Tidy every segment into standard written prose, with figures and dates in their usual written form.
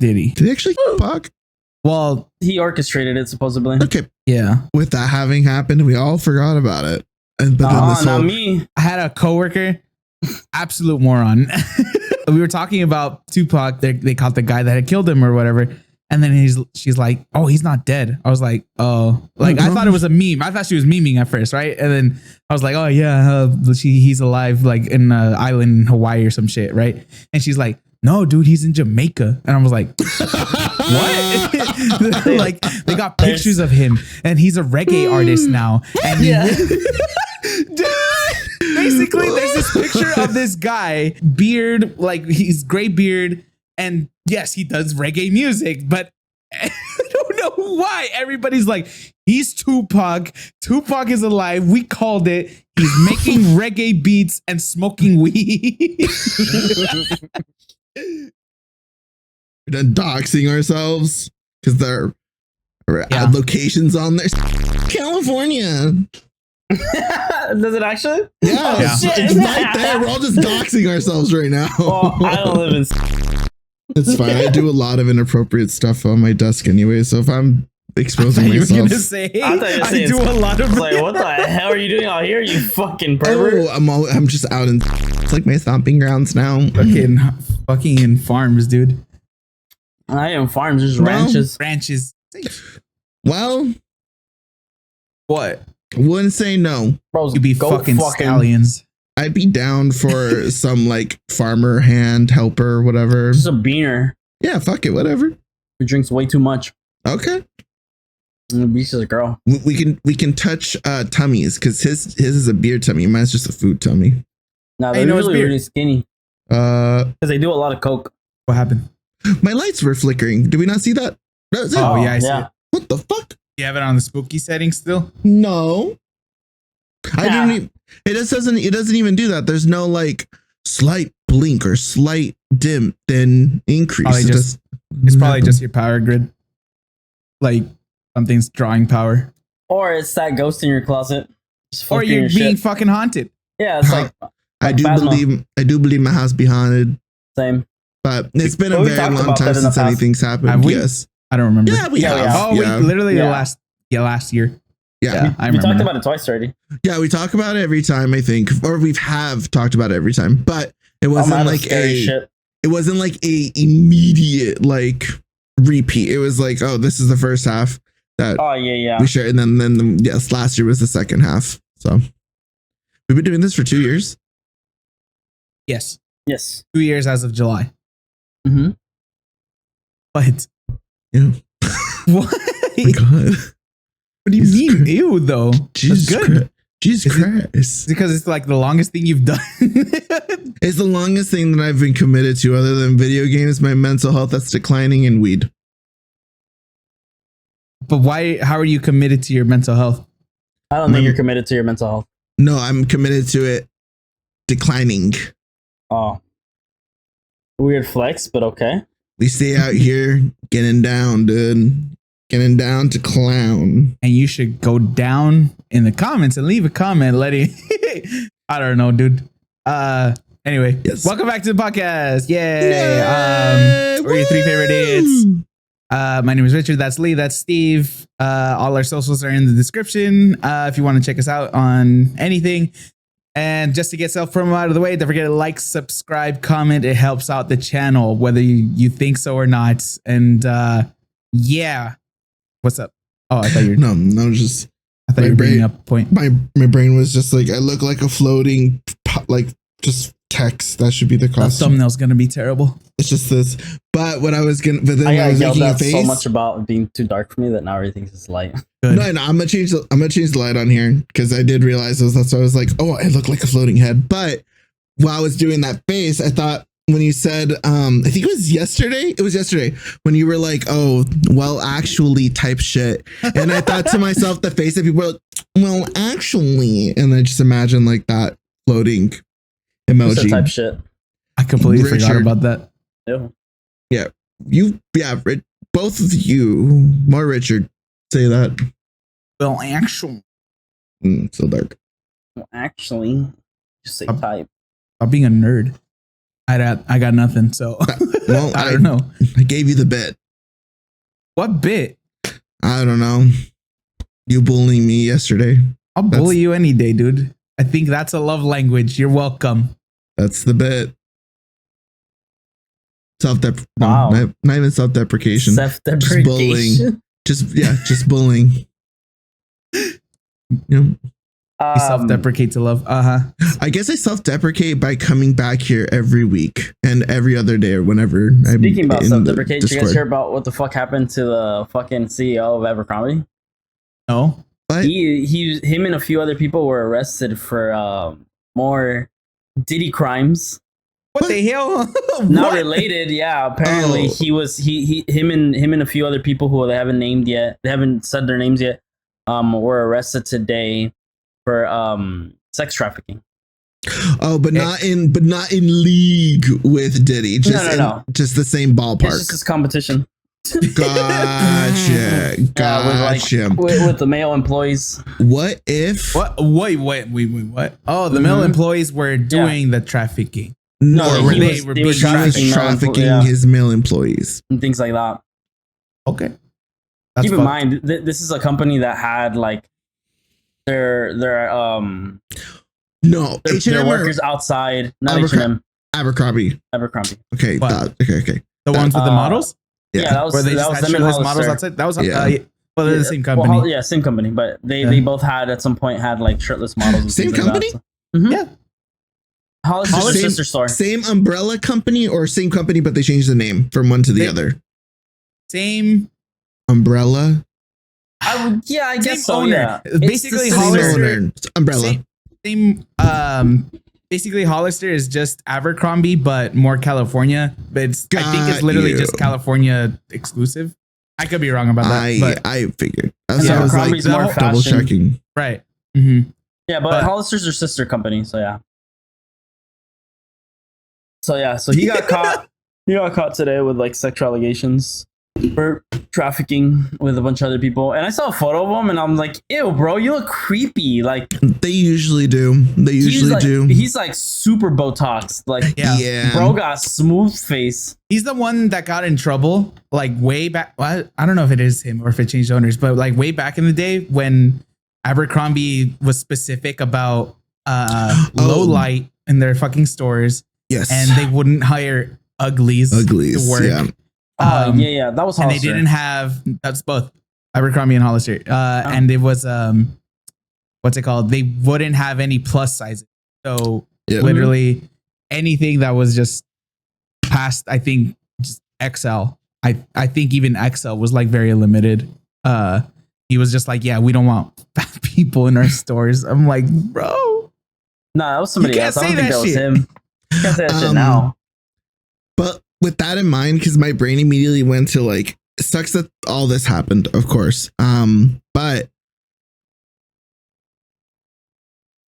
Diddy. Did he actually kill Tupac? Well, he orchestrated it supposedly. Okay. yeah. With that having happened, we all forgot about it. And but then this not whole, me. I had a coworker, absolute moron. We were talking about Tupac. They caught the guy that had killed him or whatever. And then she's like, oh, he's not dead. I was like, oh, like I thought it was a meme. I thought she was memeing at first, right? And then I was like, oh yeah, he's alive, like in an island in Hawaii or some shit, right? And she's like, no, dude, he's in Jamaica. And I was like, what? Like they got pictures of him, and he's a reggae artist now. And basically, there's this picture of this guy, beard, like he's gray beard, and yes, he does reggae music, but I don't know why everybody's like, he's Tupac. Tupac is alive. We called it. He's making reggae beats and smoking weed. We're done doxing ourselves because there are locations on there. California. Does it actually? Yeah, it's right there. We're all just doxing ourselves right now. Well, I don't live in. It's fine. I do a lot of inappropriate stuff on my desk anyway. So if I'm exposing myself, you were gonna say, I do a lot of. Like, what the hell are you doing out here? You fucking pervert! Oh, I'm just out in. It's like my stomping grounds now. Fucking in farms, dude. I am farms, just ranches. Well, what? Wouldn't say no. Bros, You be fucking stallions. I'd be down for some like farmer hand helper, whatever. Just a beaner Yeah, fuck it, whatever. who drinks way too much. Okay. And beats a girl. We can touch tummies because his is a beer tummy. Mine's just a food tummy. No, they're usually really skinny. Because they do a lot of coke. What happened? My lights were flickering. Did we not see that? That's it. Oh yeah, I see it. What the fuck? You have it on the spooky setting still? No. I didn't even, it doesn't even do that. There's no like slight blink or slight dim then increase. It's probably just your power grid. Like something's drawing power. Or it's that ghost in your closet. Or you're being fucking haunted. Yeah, it's like I do believe my house be haunted. Same. But it's been a very long time since anything's happened. Yes. I don't remember. Yeah, we have. Oh, wait, literally last year. Yeah, I remember. We talked about it twice already. Yeah, we talk about it every time, I think, or have talked about it every time. But it wasn't like it wasn't like a immediate like repeat. It was like, oh, this is the first half that we shared, and then yes, last year was the second half. So we've been doing this for 2 years. Yes. 2 years as of July. Mm-hmm. What? Yeah. What? Oh my God. What do you mean? Ew, though. Jesus Christ. Jesus Christ. Because it's like the longest thing you've done. It's the longest thing that I've been committed to other than video games, my mental health that's declining, and weed. But why? How are you committed to your mental health? I don't think you're committed to your mental health. No, I'm committed to it declining. Oh. Weird flex, but okay. We stay out here getting down, dude. Getting down to clown. And you should go down in the comments and leave a comment letting I don't know, dude. Anyway, welcome back to the podcast. Yay. We're your 3 favorite idiots. My name is Richard. That's Lee. That's Steve. All our socials are in the description. If you want to check us out on anything. And just to get self-promo out of the way, don't forget to like, subscribe, comment. It helps out the channel, whether you think so or not. And yeah. What's up? Oh, I thought you were... No, just... I thought you were bringing up a point. My brain was just like, I look like a floating, like, just text. That should be the costume. The thumbnail's going to be terrible. It's just this. But what I was going to... But then I was yelled making a out face... so much about being too dark for me that now everything's just light. Good. No, I'm gonna change the light on here because I did realize that's why I was like, oh, I look like a floating head. But while I was doing that face, I thought when you said, I think it was yesterday. It was yesterday when you were like, oh, well, actually type shit. And I thought to myself, the face that people were like, well, actually, and I just imagine like that floating emoji type shit. I completely forgot about that. Yeah. Both of you, more Richard. Say that. Well, actually. So dark. Well, actually, just say type. I'm being a nerd. I got nothing. So Well, I don't know. I gave you the bit. What bit? I don't know. You bullying me yesterday. I'll bully you any day, dude. I think that's a love language. You're welcome. That's the bit. Wow. Not even self-deprecation. Self-deprecation. Just bullying. Just bullying. You know, You self-deprecate to love. I guess I self-deprecate by coming back here every week and every other day or whenever. Speaking about self-deprecate, did you guys hear about what the fuck happened to the fucking CEO of Abercrombie? No. What? Him and a few other people were arrested for more Diddy crimes. What the hell? Not related, yeah. Apparently, him and a few other people who they haven't named yet. They haven't said their names yet. Were arrested today for sex trafficking. Oh, but not in league with Diddy. Just no. Just the same ballpark. It's just his competition. Gotcha. With the male employees. What if? What? Wait. What? Oh, the male employees were doing the trafficking. No, they were trafficking his male employees and things like that. Okay. Keep in mind, this is a company that had like their workers outside. Not H&M. Abercrombie. Okay. Okay. The ones with the models. Yeah, that was them and models outside. That was they're the same company. Well, yeah, same company, but they both had at some point had like shirtless models. And same company. Like that, so. Yeah. Hollister's sister store. Same umbrella company or same company, but they changed the name from one to the other. Same umbrella. I guess so. Owner. Yeah. Basically, Hollister umbrella. Same. Basically, Hollister is just Abercrombie, but more California. But I think it's literally just California exclusive. I could be wrong about that. I figured. I was like more double checking. Right. Mm-hmm. Yeah, but Hollister's their sister company, so yeah. So he got caught. He got caught today with like sexual allegations for trafficking with a bunch of other people. And I saw a photo of him, and I'm like, "Ew, bro, you look creepy." Like they usually do. He's like super Botox. Like bro got smooth face. He's the one that got in trouble like way back. Well, I don't know if it is him or if it changed owners, but like way back in the day when Abercrombie was specific about low light in their fucking stores. Yes. And they wouldn't hire uglies to work. Yeah. That was Hollister. And they didn't have, that's both Abercrombie and Hollister. And it was, what's it called? They wouldn't have any plus sizes. So literally anything that was just past, I think, just XL. I think even XL was like very limited. He was just like, yeah, we don't want fat people in our stores. I'm like, bro. No, that was somebody else. I don't think that was him. You can't say that shit now. But with that in mind, because my brain immediately went to like, it sucks that all this happened, of course. But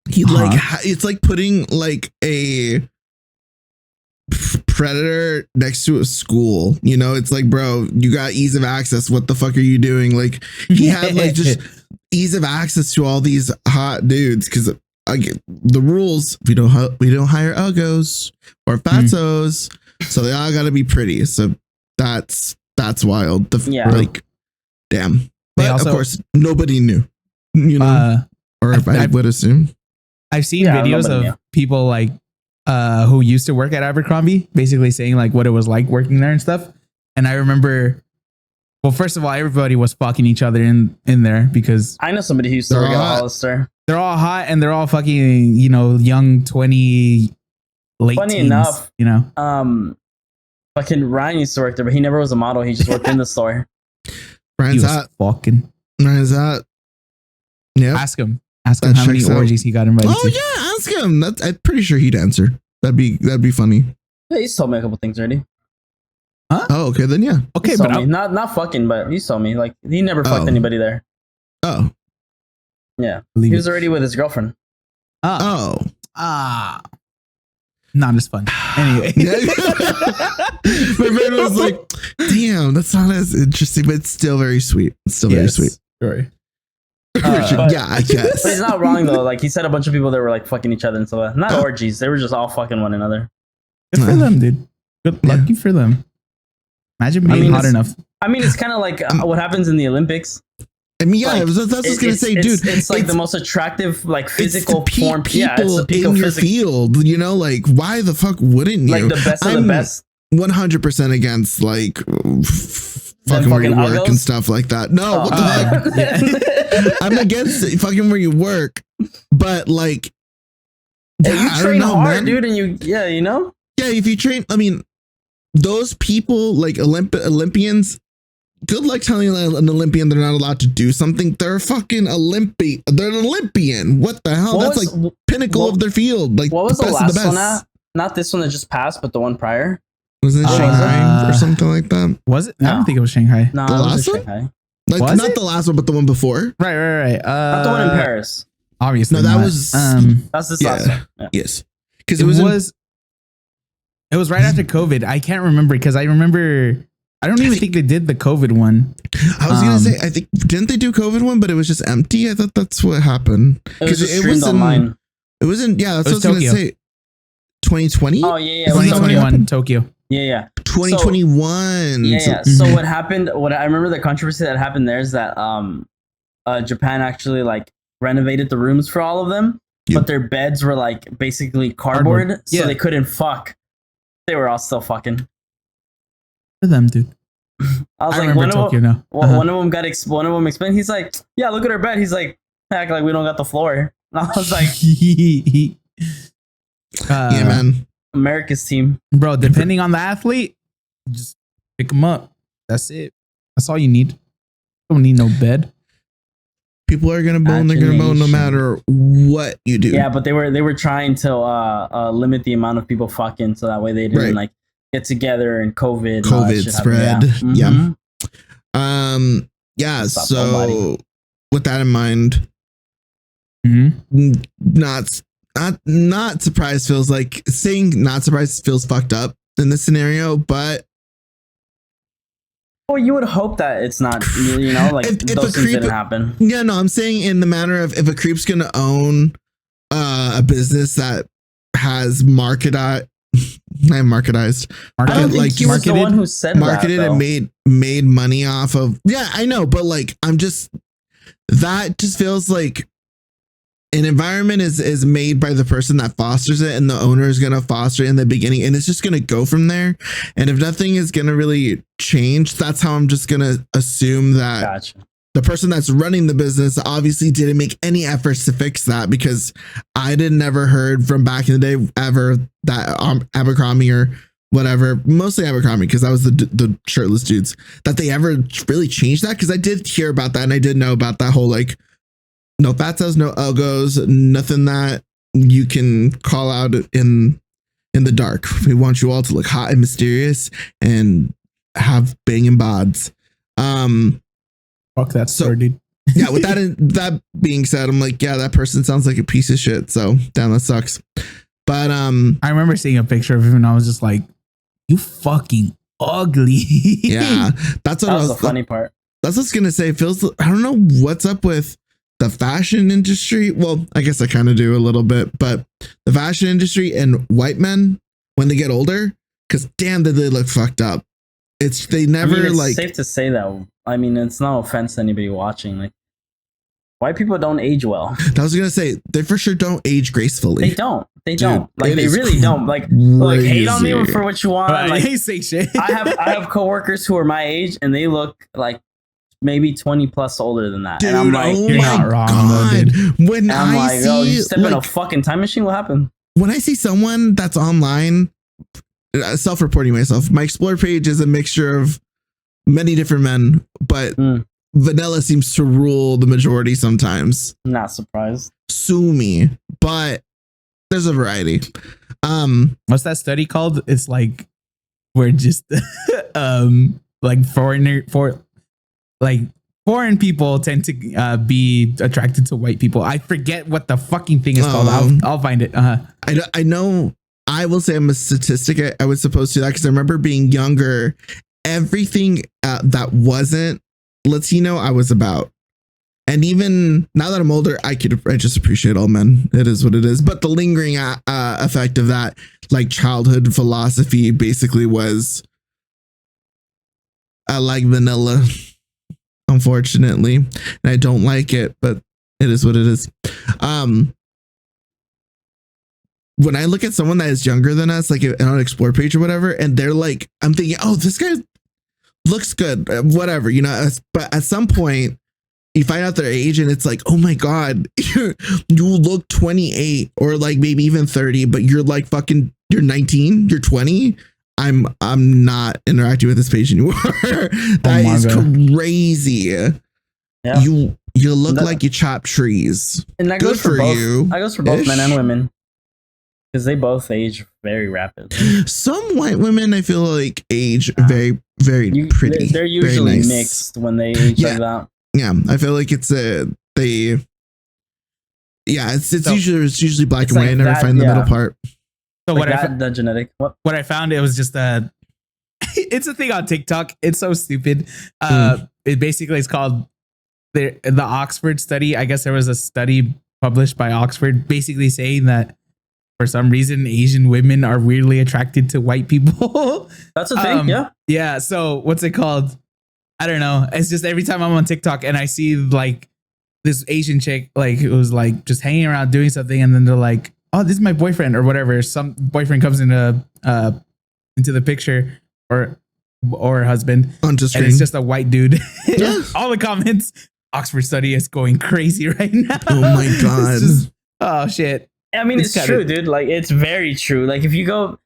he it's like putting like a predator next to a school. You know, it's like, bro, you got ease of access. What the fuck are you doing? Like he had like just ease of access to all these hot dudes because. The rules, we don't hire uggos or fatzos, so they all got to be pretty. So that's wild. Like, damn. But also, of course, nobody knew. You know, or if I would assume. I've seen videos of people like who used to work at Abercrombie, basically saying like what it was like working there and stuff. And I remember. Well, first of all, everybody was fucking each other in there because I know somebody who used to work at Hollister. They're all hot and they're all fucking, young 20, late Funny teens, enough, fucking Ryan used to work there, but he never was a model. He just worked in the store. Ryan's hot. Ryan's hot. Yeah. Ask him how many orgies he got invited to. Oh yeah, ask him. I'm pretty sure he'd answer. That'd be funny. Yeah, he's told me a couple things already. Huh? Oh, okay, then yeah. Okay, but not fucking, but he told me like he never fucked anybody there. Oh. Yeah. He was already with his girlfriend. Oh. Not as fun. Anyway. My friend was like, damn, that's not as interesting, but it's still very sweet. It's still very sweet. Sorry. Yeah, I guess. But he's not wrong though. Like he said a bunch of people that were like fucking each other and stuff. Not orgies. They were just all fucking one another. Good for them, dude. Good lucky for them. Imagine being hot enough. I mean, it's kind of like what happens in the Olympics. I mean, yeah, Like, that's what I was gonna say, dude. It's like the most attractive, like physical form. Yeah, it's the peak in your field. You know, like why the fuck wouldn't you? Like the best of the best. 100% against like fucking where you work and stuff like that. No, what the fuck? I'm against it, fucking where you work, but like, yeah, you train hard, dude, and you know, yeah, if you train, I mean, those people like Olympians. Good luck telling an Olympian they're not allowed to do something. They're fucking Olympian. They're an Olympian. What the hell? That's like pinnacle of their field. Like what was the last one? Not this one that just passed, but the one prior. Was it Shanghai or something like that? Was it? No. I don't think it was Shanghai. No, the last one? Shanghai. Like not the last one, but the one before. Right. Not the one in Paris. Obviously, no, that was. That's this last one. Yeah. Yes, because it was right after COVID. I can't remember because I remember. I don't even think they did the COVID one. I was gonna say, I think didn't they do COVID one, but it was just empty. I thought that's what happened because it was online. It wasn't. Yeah, that's what I was gonna say. 2020. Oh yeah, 2021 Tokyo. Yeah. 2021. Yeah. So what happened? What I remember the controversy that happened there is that Japan actually like renovated the rooms for all of them, but their beds were like basically cardboard, so they couldn't fuck. They were all still fucking. For them, dude. I was like, one of them one of them explained. He's like, yeah, look at our bed. He's like, act like we don't got the floor. And I was like, yeah, man. America's team, bro. Depending on the athlete, just pick them up. That's it. That's all you need. Don't need no bed. People are gonna bone. They're gonna bone no matter what you do. Yeah, but they were trying to limit the amount of people fucking, so that way they didn't like get together and COVID spread. Yeah. Yeah. So with that in mind, not surprised feels like saying not surprised feels fucked up in this scenario, but well, you would hope that it's not, you know, like if those things didn't happen. Yeah, no, I'm saying in the manner of if a creep's gonna own a business that has marketed. I don't think he was the one who said marketed that, and made money off of. Yeah, I know, but like that just feels like an environment is made by the person that fosters it, and the owner is going to foster it in the beginning, and it's just going to go from there. And if nothing is going to really change, that's how I'm just going to assume that the person that's running the business obviously didn't make any efforts to fix that, because I never heard from back in the day ever that Abercrombie or whatever, mostly Abercrombie, because that was the shirtless dudes, that they ever really changed that. Because I did hear about that, and I did know about that whole like no fat cells, no algos, nothing that you can call out in the dark. We want you all to look hot and mysterious and have banging bods. Fuck that story, dude. Yeah, with that being said, I'm like, yeah, that person sounds like a piece of shit. So damn, that sucks. But I remember seeing a picture of him and I was just like, you fucking ugly. Yeah, that's what that was the funny part. That's what I was gonna say. I don't know what's up with the fashion industry. Well, I guess I kind of do a little bit, but the fashion industry and white men when they get older, because damn, did they look fucked up. It's safe to say that. I mean, it's no offense to anybody watching. Like, white people don't age well. I was gonna say they for sure don't age gracefully. They don't. They don't. Like, they really don't. Like hate on me for what you want. Like, I say shit. I have coworkers who are my age and they look like maybe 20 plus older than that. Dude, and I'm like, you're not wrong, though, dude. When I see, oh, you step in a fucking time machine, what happened? When I see someone that's online, self-reporting myself, my explore page is a mixture of many different men, but vanilla seems to rule the majority sometimes. Not surprised. Sue me, but there's a variety. What's that study called? It's like we're just like foreign people tend to be attracted to white people. I forget what the fucking thing is called. I'll find it. I know. I will say I'm a statistic. I was supposed to do that because I remember being younger. Everything that wasn't Latino, I was about. And even now that I'm older, I just appreciate all men. It is what it is. But the lingering effect of that, like childhood philosophy, basically was I like vanilla, unfortunately, and I don't like it, but it is what it is. When I look at someone that is younger than us, like on an explore page or whatever, and they're like, I'm thinking, oh, this guy looks good, whatever, you know. But at some point, you find out their age, and it's like, oh my god, you look 28 or like maybe even 30, but you're like fucking, you're 19, you're 20. I'm not interacting with this page anymore. That is crazy. Yeah. You look like you chop trees. And that goes for both. That goes for both men and women. Because they both age very rapidly. Some white women, I feel like, age very, very pretty. They're usually nice. Mixed when they age like that. Yeah, I feel like it's usually black and white. I never find the middle part. So like the genetic. What I found, it was just it's a thing on TikTok. It's so stupid. It basically is called the Oxford study. I guess there was a study published by Oxford basically saying that for some reason Asian women are weirdly attracted to white people. That's a thing. Yeah. So what's it called? I don't know. It's just every time I'm on TikTok and I see like this Asian chick, like it was like just hanging around doing something, and then they're like, oh, this is my boyfriend or whatever. Some boyfriend comes into the picture or husband, and it's just a white dude. All the comments, Oxford study is going crazy right now. Oh my god. Oh shit. I mean, it's true, dude. Like, it's very true. Like, if you could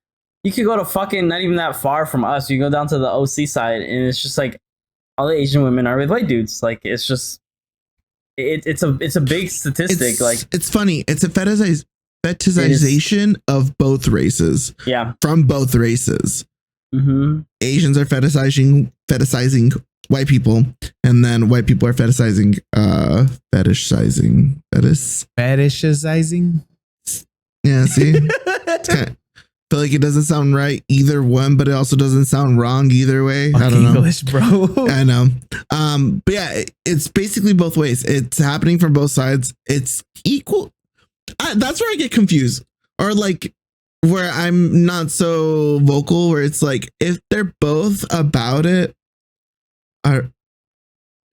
go to fucking not even that far from us. You go down to the OC side, and it's just like all the Asian women are with white dudes. Like, it's just it's a big statistic. It's funny. It's a fetishization of both races. Yeah, from both races. Mm-hmm. Asians are fetishizing white people, and then white people are fetishizing. Yeah, see, feel like it doesn't sound right either one, but it also doesn't sound wrong either way. I don't know, English, bro. I know. But yeah, it's basically both ways. It's happening from both sides. It's equal. That's where I get confused, or like where I'm not so vocal. Where it's like, if they're both about it,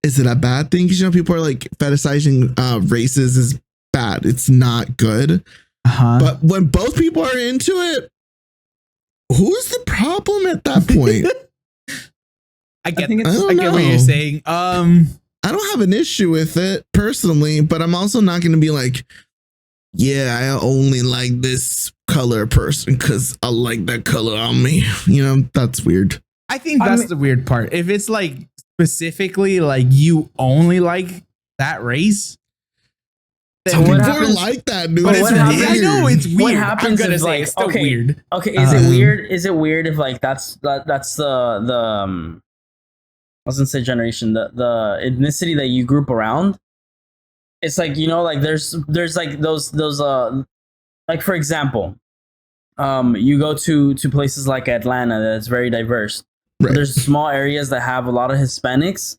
is it a bad thing? Because, you know, people are like fetishizing races is bad. It's not good. But when both people are into it, who's the problem at that point? I get what you're saying. I don't have an issue with it personally, but I'm also not going to be like, yeah, I only like this color person because I like that color on me. You know, that's weird. I think that's the weird part. If it's like specifically like you only like that race. Some people are like that, dude. But I know it's weird. What happens I'm gonna is say like, it's still weird. Okay, is it weird? Is it weird if like that's the I was gonna say generation, the ethnicity that you group around? It's like, you know, like there's like those like, for example, you go to places like Atlanta that's very diverse. Right. There's small areas that have a lot of Hispanics,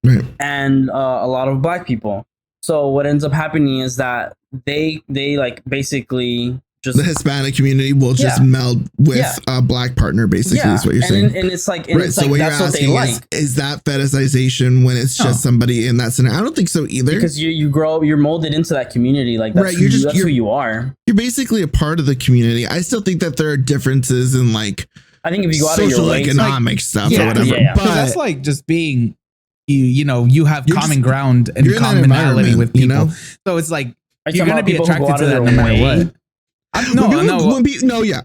right, and a lot of Black people. So what ends up happening is that they like basically just the Hispanic community will just meld with a Black partner, basically, is what you're saying. And it's like, right. So what that's what they like. Is that fetishization when it's just somebody in that scenario? I don't think so either. Because you grow, you're molded into that community. Like, that's, right, that's who you are. You're basically a part of the community. I still think that there are differences in like, I think if you go out social of your way, economic like, stuff or whatever. But that's like just being, you have common ground and commonality with people. You know? So it's like, you're going to be attracted to that no matter what.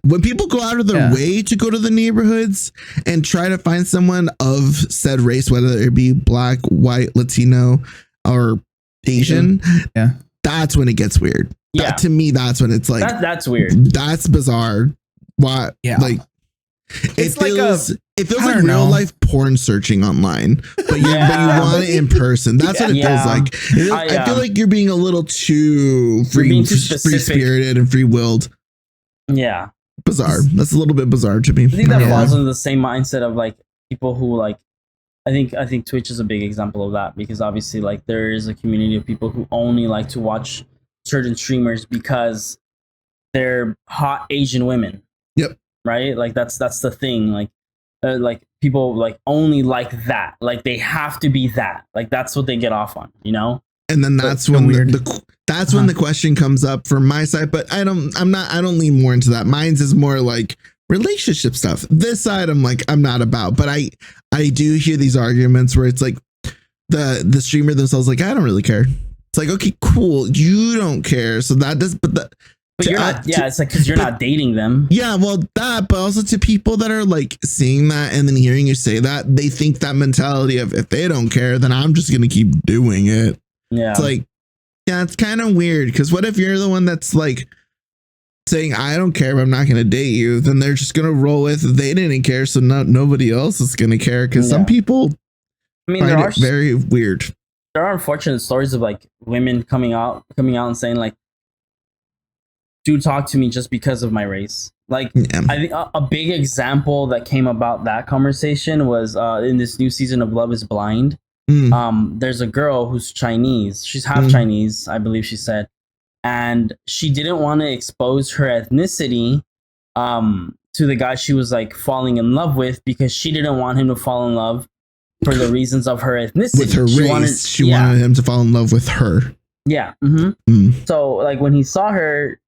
When people go out of their way to go to the neighborhoods and try to find someone of said race, whether it be Black, white, Latino, or Asian, that's when it gets weird. Yeah. To me, that's when it's like, that's weird. That's bizarre. Why? Yeah. Like, it feels like real life porn searching online, but you want it in person. That's what it feels like. I feel like you're being a little too free spirited and free willed. Yeah, bizarre. That's a little bit bizarre to me. I think that falls into the same mindset of like people who like. I think Twitch is a big example of that, because obviously like there is a community of people who only like to watch certain streamers because they're hot Asian women. Yep. Right, like that's the thing. Like people like only like that. Like they have to be that. Like that's what they get off on, you know? And then that's when when the question comes up from my side, but I don't lean more into that. Mine's is more like relationship stuff. This side I'm not about, but I do hear these arguments where it's like the streamer themselves like, I don't really care. It's like, okay, cool, you don't care, so that does, but you're not. Yeah, it's like because you're not dating them. Yeah, well, that, but also to people that are like seeing that and then hearing you say that, they think that mentality of if they don't care, then I'm just gonna keep doing it. Yeah, it's like, yeah, it's kind of weird because what if you're the one that's like saying I don't care, but I'm not gonna date you? Then they're just gonna roll with they didn't care, so nobody else is gonna care because some people. I mean, there are very weird. There are unfortunate stories of like women coming out and saying like, do talk to me just because of my race. Like, yeah. I think a big example that came about that conversation was in this new season of Love is Blind. There's a girl who's Chinese. She's half Chinese, I believe she said. And she didn't want to expose her ethnicity to the guy she was like falling in love with because she didn't want him to fall in love for the reasons of her ethnicity. With her race, she wanted him to fall in love with her. Yeah. So like when he saw her,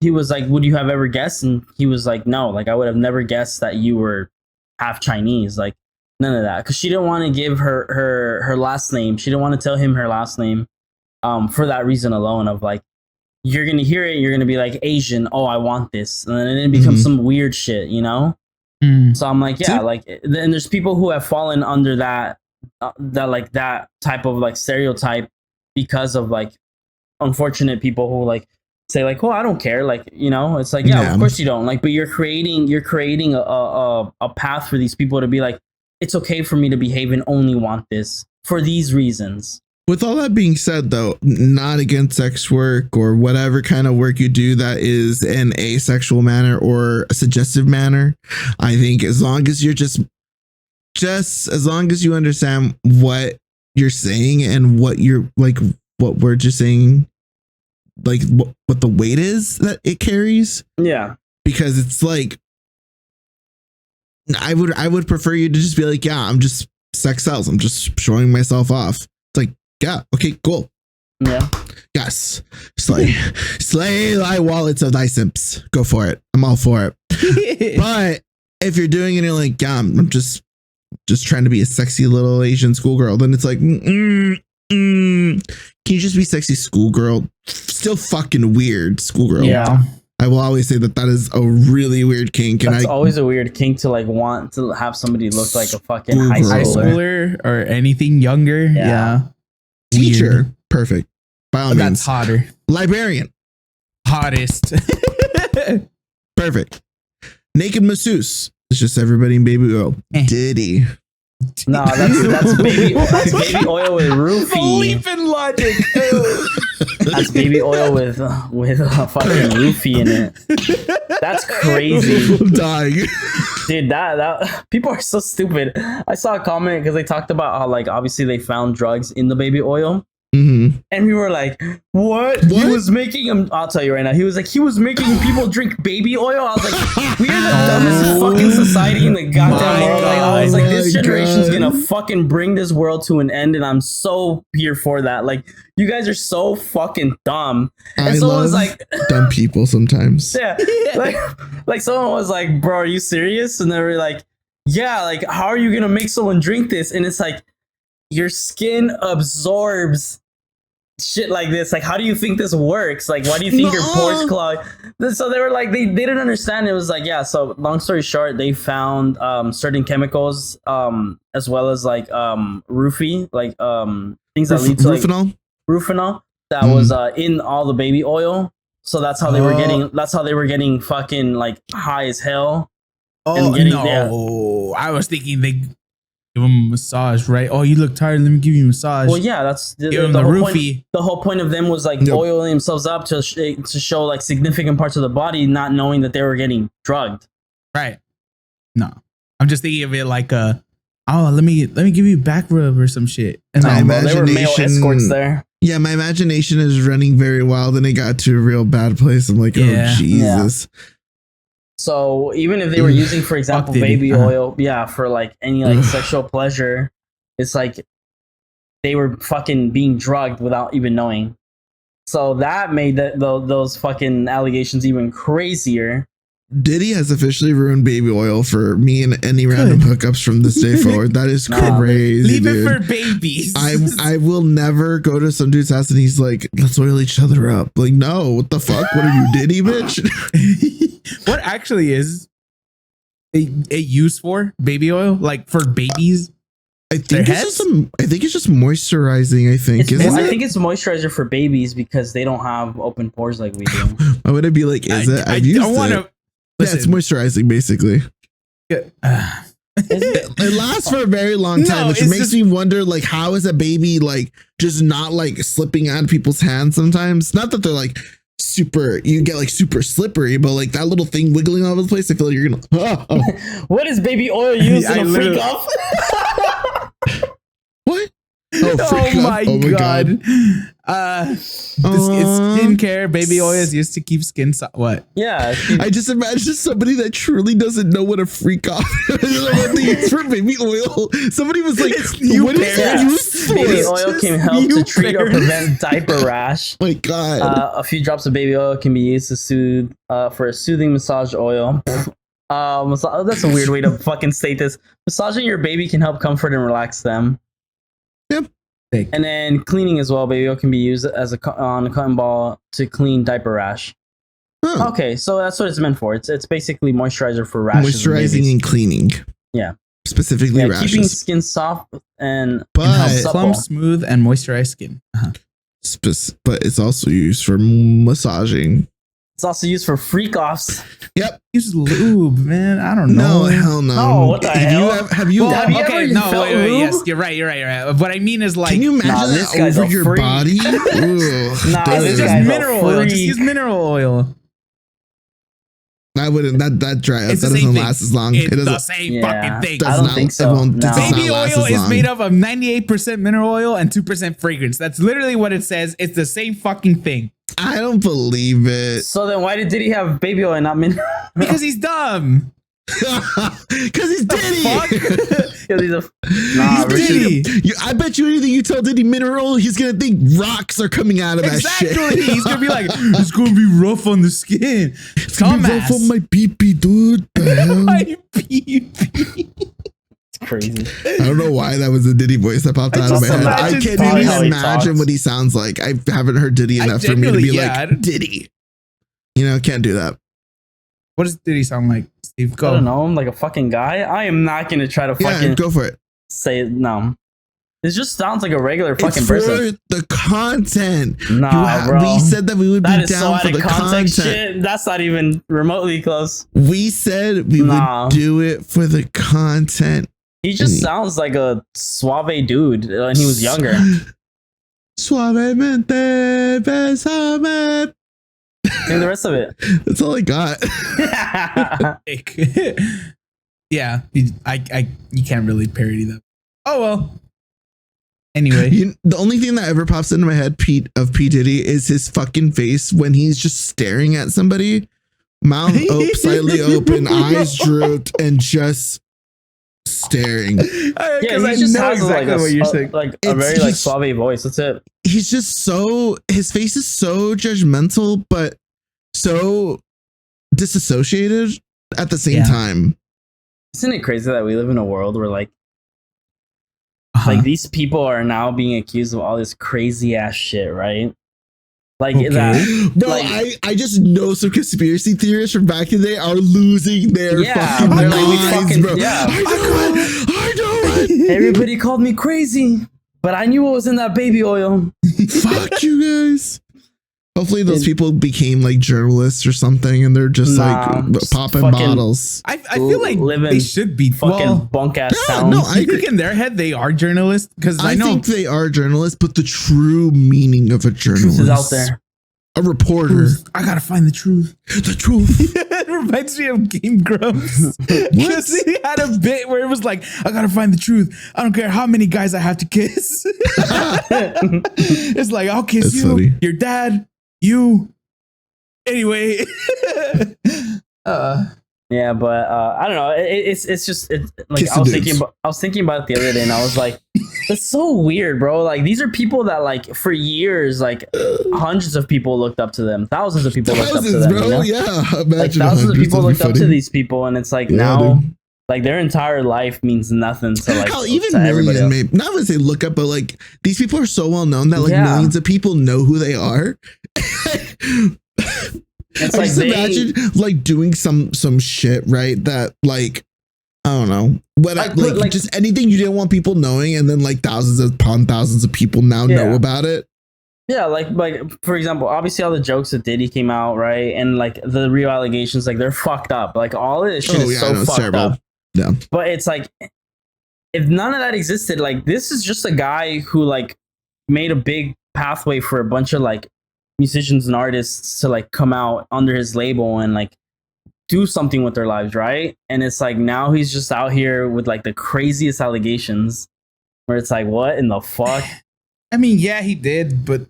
he was like, would you have ever guessed? And he was like, no, like I would have never guessed that you were half Chinese. Like none of that. Because she didn't want to give her last name. She didn't want to tell him her last name for that reason alone of like, you're going to hear it. You're going to be like Asian. Oh, I want this. And then it becomes some weird shit, you know? So I'm like, yeah, like, and there's people who have fallen under that type of like stereotype because of like unfortunate people who like say like, oh, I don't care. Like, you know, it's like, yeah, of course you don't like, but you're creating a path for these people to be like, it's okay for me to behave and only want this for these reasons. With all that being said, though, not against sex work or whatever kind of work you do that is in a sexual manner or a suggestive manner. I think as long as you're just as long as you understand what you're saying and what you're like, what words you're saying, like what the weight is that it carries. Yeah. Because it's like, I would prefer you to just be like, yeah, I'm just sex sells. I'm just showing myself off. It's like, yeah, okay, cool. Yeah. Yes. Slay thy wallets of thy simps. Go for it. I'm all for it. But if you're doing it and you're like, yeah, I'm just trying to be a sexy little Asian schoolgirl, then it's like, can you just be sexy schoolgirl? Still fucking weird schoolgirl. Yeah. I will always say that is a really weird kink. That's always a weird kink to like want to have somebody look like a fucking high schooler or anything younger. Yeah. Teacher. Weird. Perfect. By all means. That's hotter. Librarian. Hottest. Perfect. Naked masseuse. It's just everybody in baby oil. Diddy. No, that's baby oil with roofie. Leap in logic. That's baby oil with a fucking roofie in it. That's crazy. I'm dying. Dude, that people are so stupid. I saw a comment because they talked about how like obviously they found drugs in the baby oil. And we were like, what? He was making him. I'll tell you right now. He was making people drink baby oil. I was like, we are the dumbest fucking society in the goddamn world. Like, I was like, this generation's gonna fucking bring this world to an end, and I'm so here for that. Like, you guys are so fucking dumb. And I someone was love like, dumb people sometimes. Yeah, like someone was like, bro, are you serious? And they were like, yeah, like, how are you gonna make someone drink this? And it's like, your skin absorbs shit like this. Like, how do you think this works? Like, why do you think your pores clog? So they were like, they didn't understand. It was like, yeah. So long story short, they found certain chemicals, as well as like roofie, like things that lead to like rufinol that was in all the baby oil. So that's how they were getting. That's how they were getting fucking like high as hell. Oh no! I was thinking they give him a massage, right? Oh, you look tired. Let me give you a massage. Well, yeah, that's the whole roofie. Point, the whole point of them was like oiling themselves up to show like significant parts of the body, not knowing that they were getting drugged. Right. No, I'm just thinking of it like let me give you back rub or some shit. And there were male escorts there. Yeah, my imagination is running very wild, and it got to a real bad place. I'm like, oh Jesus. Yeah. So even if they were using, for example, Diddy. baby oil, for like any like sexual pleasure, it's like they were fucking being drugged without even knowing. So that made those fucking allegations even crazier. Diddy has officially ruined baby oil for me and any random hookups from this day forward. That is crazy. Leave dude. it for babies. I will never go to some dude's house and he's like, let's oil each other up. Like, no, what the fuck? What are you, Diddy, bitch? What actually is it used for? Baby oil? Like for babies? I think it's just moisturizing. I think I think it's moisturizer for babies because they don't have open pores like we do. Why would it be like? Is it? I've used it. Yeah, it's moisturizing basically. It lasts for a very long time, which makes me wonder, like, how is a baby like just not like slipping out of people's hands sometimes? Not that they're like super, you get like super slippery, but like that little thing wiggling all over the place, I feel like you're gonna. What is baby oil used to freak off? What? Oh my god. It's skincare. Baby oil is used to keep skin what? Yeah. I just imagine somebody that truly doesn't know what a freak off what they use for baby oil. Somebody was like, what is it used for? Baby oil can help to treat or prevent diaper rash. My god. A few drops of baby oil can be used to soothe for a soothing massage oil. That's a weird way to fucking state this. Massaging your baby can help comfort and relax them. Yep. And then cleaning as well. Baby oil can be used as on a cotton ball to clean diaper rash. Huh. Okay, so that's what it's meant for. It's basically moisturizer for rashes. Moisturizing and cleaning. Yeah. Specifically rashes. Keeping skin soft and plump, smooth, and moisturized skin. But it's also used for massaging. It's also used for freak offs. Yep. Use lube, man. I don't know. No, hell no. No, what the hell? Have you ever wait, yes, you're right. What I mean is like, can you imagine that over your body? It's just mineral oil. Just use mineral oil. I wouldn't. That dry up. That doesn't last as long. It's the same fucking thing. I don't think so. Baby oil is made up of 98% mineral oil and 2% fragrance. That's literally what it says. It's the same fucking thing. I don't believe it. So then why did Diddy have baby oil and not mineral? Because he's dumb. Because he's Diddy. Because he's Diddy. I bet you anything you tell Diddy mineral, he's gonna think rocks are coming out of that shit. Exactly. He's gonna be like, it's gonna be rough on the skin. It's gonna be rough on my pee-pee, dude. My pee-pee. Crazy. I don't know why that was a Diddy voice that popped out of my head. I can't even imagine what he sounds like. I haven't heard Diddy enough for me to be like Diddy. You know, can't do that. What does Diddy sound like, Steve? Go. I don't know. I'm like a fucking guy. I am not gonna try to fucking go for it. Say no. It just sounds like a regular fucking For person. the content. Nah, bro. We said that we would be down for the content. Shit. That's not even remotely close. We said we would do it for the content. He just sounds like a suave dude when he was younger. Suavemente besame. Sing the rest of it. That's all I got. Yeah, you can't really parody that. Oh well. Anyway, the only thing that ever pops into my head, P Diddy, is his fucking face when he's just staring at somebody, mouth slightly open, eyes drooped, and just staring. Yeah, he just has exactly what you're saying. Like a very like suave voice. That's it. He's just his face is so judgmental, but so disassociated at the same time. Isn't it crazy that we live in a world where like these people are now being accused of all this crazy ass shit, right? Like that, bro. Like, I just know some conspiracy theorists from back in the day are losing their fucking minds, bro. Yeah, I know it. Everybody called me crazy, but I knew what was in that baby oil. Fuck you guys. Hopefully those people became like journalists or something, and they're just like popping bottles. I feel like they should be fucking bunk ass towns. No, I think in their head they are journalists because I think they are journalists, but the true meaning of a journalist is out there. A reporter. I gotta find the truth. The truth. It reminds me of Game Grumps. Because he had a bit where it was like, I gotta find the truth. I don't care how many guys I have to kiss. It's like, I'll kiss you, funny. Your dad, you. Anyway. Yeah, but I don't know. It's just like Kiss I the was dudes. thinking about it the other day, and I was like, that's so weird, bro. Like these are people that like for years, like hundreds of people looked up to them, thousands of people looked up to Thousands, them. bro. You know? Yeah, Like imagine thousands of hundreds. people That'd be looked up to funny. these people, and it's like Yeah, now, dude. like their entire life means nothing to like Hell, even to everybody million, else. maybe not to say look up, but like these people are so well known that like Yeah. millions of people know who they are. It's I like just imagine like doing some shit, right? That like I don't know, what Like, just anything you didn't want people knowing, and then like thousands upon thousands of people now know Yeah. about it. Yeah, like for example, obviously all the jokes that Diddy came out, right, and like the real allegations, like they're fucked up. Like all of this shit is so it's fucked terrible. up. Yeah. But it's like if none of that existed, like this is just a guy who like made a big pathway for a bunch of like musicians and artists to like come out under his label and like do something with their lives, right? And it's like now he's just out here with like the craziest allegations where it's like, what in the fuck? I mean, yeah, he did, but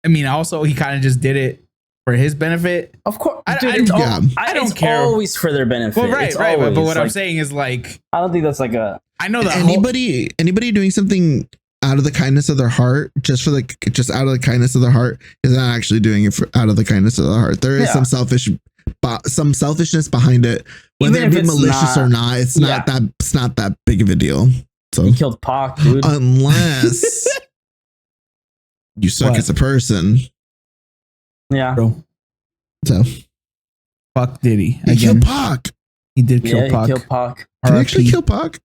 I mean, also he kind of just did it for his benefit. Of course, I- dude, I- it's yeah. I don't it's care. always for their benefit. Well, right, It's right. But always, what I'm like, saying is like, I don't think that's like a I know that Anybody doing something out of the kindness of their heart, just out of the kindness of their heart, is not actually doing it out of the kindness of their heart. There is Yeah. some selfishness behind it, whether Even it if be it's malicious not- or not. It's not that big of a deal. So he killed Pac, dude. unless you suck What? as a person, Yeah, bro, so fuck Diddy he again. killed Pac. He did kill yeah, Pac. he killed Pac. Did he actually RIP. kill Pac?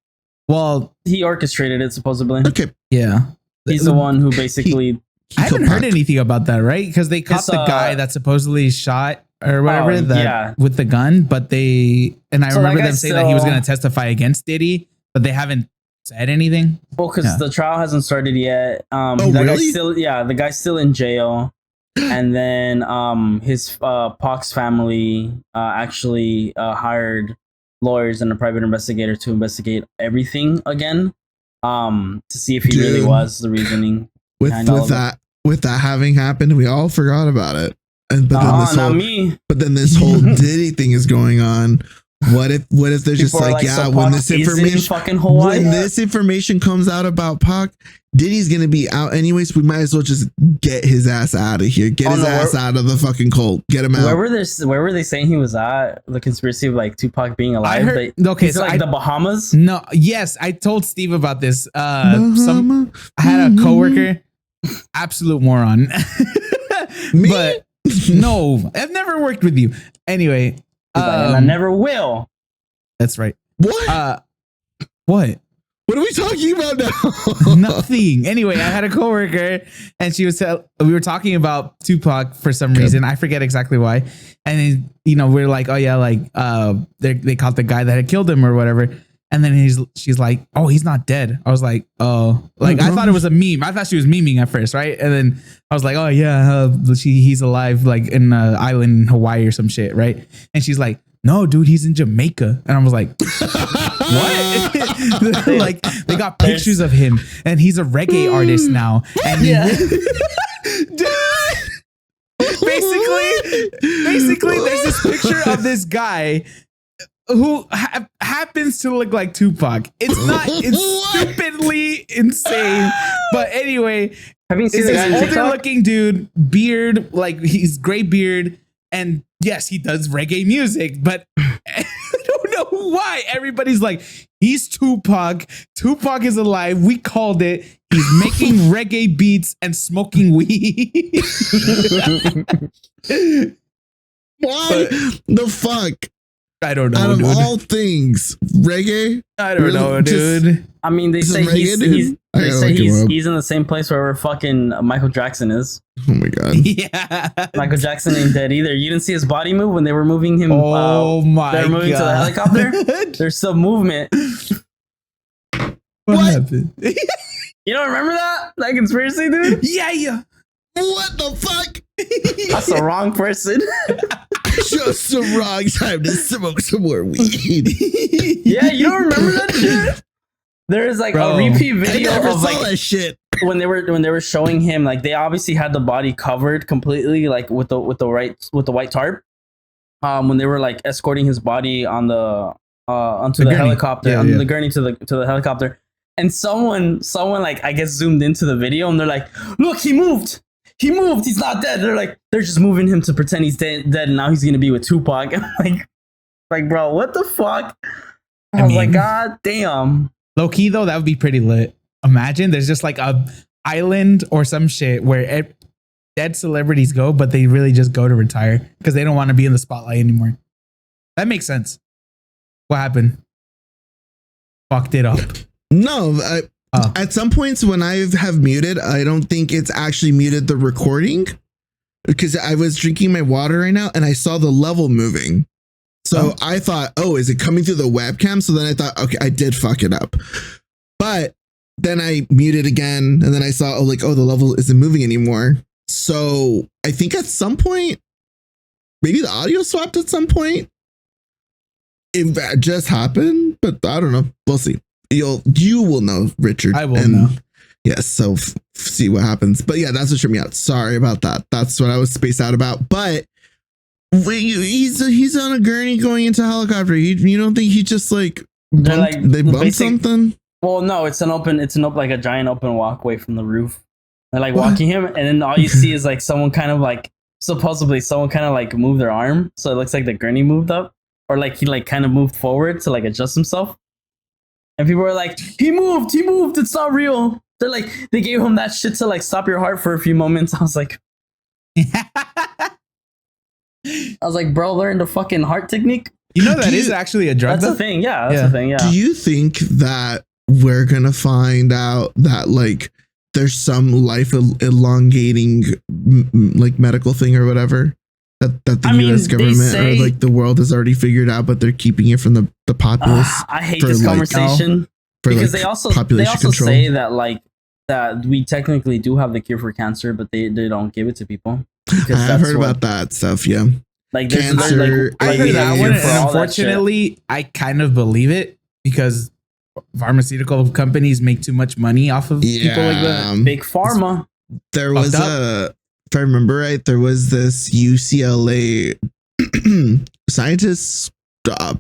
Well, He orchestrated it supposedly. Okay, yeah. He's the one who basically. he I haven't killed heard Pac. anything about that, right? Because they caught It's, the guy that supposedly shot or whatever Oh, that yeah. with the gun, but I So that remember them guy's saying that he was still- going to testify against Diddy, but they haven't said anything. Well, because Yeah. the trial hasn't started yet. That really? guy's still, the guy's still in jail. And then his Pac's family actually hired lawyers and a private investigator to investigate everything again, to see if he really Dude. was the reasoning. with behind all of with that having happened, we all forgot about it. And but then Uh-huh, this not whole me. but then this whole Diddy thing is going on. What if there's just People are like, yeah, so when Pac this isn't in information fucking Hawaii. when this information comes out about Pac, Diddy's gonna be out anyways. We might as well just get his ass out of here. Get Oh, his no, ass out of the fucking cult. Get him out. Where were they saying he was at? The conspiracy of like Tupac being alive. heard- They- okay, he's so like I- the Bahamas. No, yes, I told Steve about this. I Bahama. had a coworker, absolute moron. Me? But no, I've never worked with you. Anyway, He's like, and I never will. that's right. What? What? What are we talking about now? Nothing. Anyway, I had a coworker, and we were talking about Tupac for some reason. I forget exactly why. And then, we're like, oh yeah, like they caught the guy that had killed him or whatever. And then she's like, oh, he's not dead. I was like, oh, like I thought it was a meme. I thought she was memeing at first, right? And then I was like, oh yeah, he's alive, like in an island in Hawaii or some shit, right? And she's like, no, dude, he's in Jamaica. And I was like, what? Like they got pictures of him, and he's a reggae artist now. And basically, there's this picture of this guy who happens to look like Tupac. It's stupidly insane. But anyway, Have you seen it's the guy this on older TikTok? looking dude, beard, like he's gray beard, and yes, he does reggae music, but I don't know why everybody's like, he's Tupac. Tupac is alive. We called it. He's making reggae beats and smoking weed. Why the fuck? I don't know, Out of dude. all things, reggae? I don't know, Really? Just- dude. I mean, they Is say it reggae, dude? I they gotta say look him up. he's in the same place where fucking Michael Jackson is. Oh my god. Yeah. Michael Jackson ain't dead either. You didn't see his body move when they were moving him. Oh my they're moving to the god. helicopter? There's some movement. What happened? You don't remember that? That conspiracy, dude? Yeah. What the fuck? That's the wrong person. Just the wrong time to smoke some more weed. Yeah, you don't remember that shit? There is like Bro. a repeat I video never of saw like that shit. when they were showing him, like they obviously had the body covered completely, like with the white tarp. when they were like escorting his body on the onto the gurney. helicopter, Yeah, on yeah. the gurney to the helicopter, and someone like I guess zoomed into the video and they're like, look, he moved, he's not dead. They're just moving him to pretend he's dead, and now he's gonna be with Tupac. I'm like bro, what the fuck? I was like, god damn. Low key though, that would be pretty lit. Imagine there's just like a island or some shit where dead celebrities go, but they really just go to retire because they don't want to be in the spotlight anymore. That makes sense. What happened? Fucked it up. No, at some points when I have muted, I don't think it's actually muted the recording because I was drinking my water right now and I saw the level moving. So I thought, oh, is it coming through the webcam? So then I thought, okay, I did fuck it up. But then I muted again and then I saw, the level isn't moving anymore. So I think at some point, maybe the audio swapped at some point. If that just happened, but I don't know. We'll see. You will know, Richard. I will know. Yes, so see what happens. But yeah, that's what tripped me out. Sorry about that. That's what I was spaced out about. But he's on a gurney going into a helicopter. You don't think he just they bumped something? Well, no, it's like a giant open walkway from the roof. They're like walking him, and then all you see is like someone kind of like moved their arm, so it looks like the gurney moved up, or like he like kind of moved forward to like adjust himself. And people were like, he moved, it's not real. They're like, they gave him that shit to like stop your heart for a few moments. I was like, bro, learn the fucking heart technique. You know that is actually a drug. That's a thing. Yeah, that's a thing. Yeah. Do you think that we're gonna find out that like there's some life elongating like medical thing or whatever that the US government or like the world has already figured out, but they're keeping it from the populace? I hate this conversation because they also say that that we technically do have the cure for cancer, but they don't give it to people. I've heard about that stuff. Yeah, like cancer. I heard that one, and unfortunately, I kind of believe it because pharmaceutical companies make too much money off of people like that. Big pharma. There was if I remember right, there was this UCLA scientist,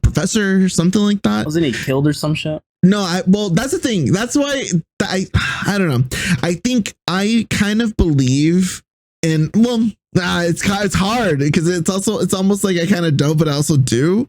professor, something like that. Wasn't he killed or some shit? No, that's the thing. That's why I don't know. I think I kind of believe in, it's hard because it's almost like I kind of don't, but I also do.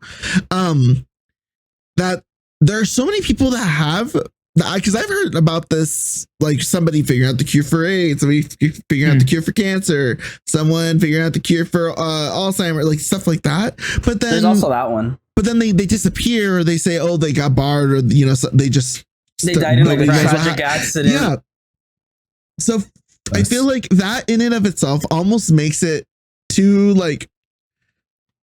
That there are so many people that have, because I've heard about this, like somebody figuring out the cure for AIDS, somebody figuring out the cure for cancer, someone figuring out the cure for Alzheimer's, like stuff like that. But then there's also that one. But then they disappear, or they say, oh, they got barred, or they died in like a tragic accident. Yeah. So I feel like that in and of itself almost makes it too like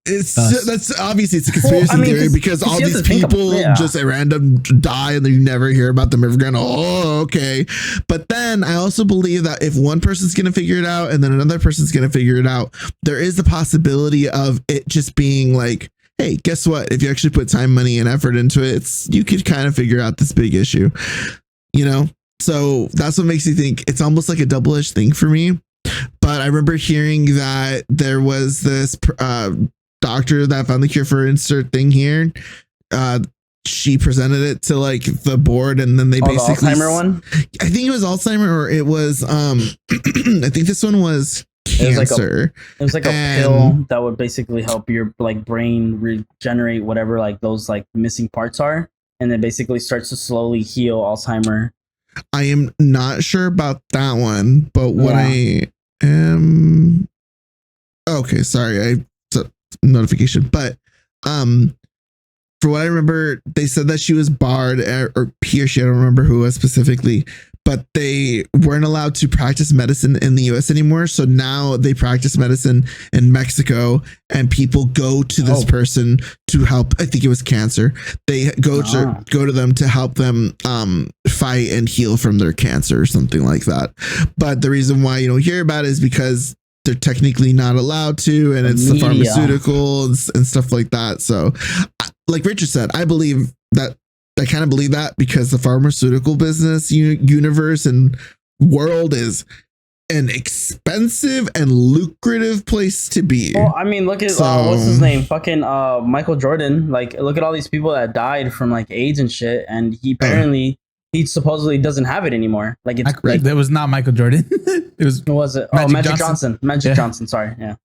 that's obviously it's a conspiracy theory because all these people just at random die and you never hear about them ever again. Oh, okay. But then I also believe that if one person's going to figure it out and then another person's going to figure it out, there is the possibility of it just being like, hey, guess what? If you actually put time, money, and effort into it, you could kind of figure out this big issue, So that's what makes you think it's almost like a double-edged thing for me. But I remember hearing that there was this doctor that found the cure for insert thing here. She presented it to like the board, and then they basically the Alzheimer one. I think it was Alzheimer, or it was I think this one was cancer. It was like a pill that would basically help your like brain regenerate whatever like those like missing parts are, and then basically starts to slowly heal Alzheimer. I am not sure about that one, but what I am okay, sorry, notification, but for what I remember, they said that she was barred, or he or she, I don't remember who it was specifically, but they weren't allowed to practice medicine in the US anymore. So now they practice medicine in Mexico, and people go to this person to help. I think it was cancer. They go to them to help them fight and heal from their cancer or something like that. But the reason why you don't hear about it is because they're technically not allowed to, and it's the pharmaceutical and stuff like that. So like Richard said, I believe that. I kind of believe that because the pharmaceutical business universe and world is an expensive and lucrative place to be. Well, I mean, look at what's his name? Fucking Michael Jordan. Like, look at all these people that died from like AIDS and shit, and he apparently he supposedly doesn't have it anymore. Like, it's like, that was not Michael Jordan. It was. Who was it? Magic Johnson. Magic Johnson. Sorry. Yeah.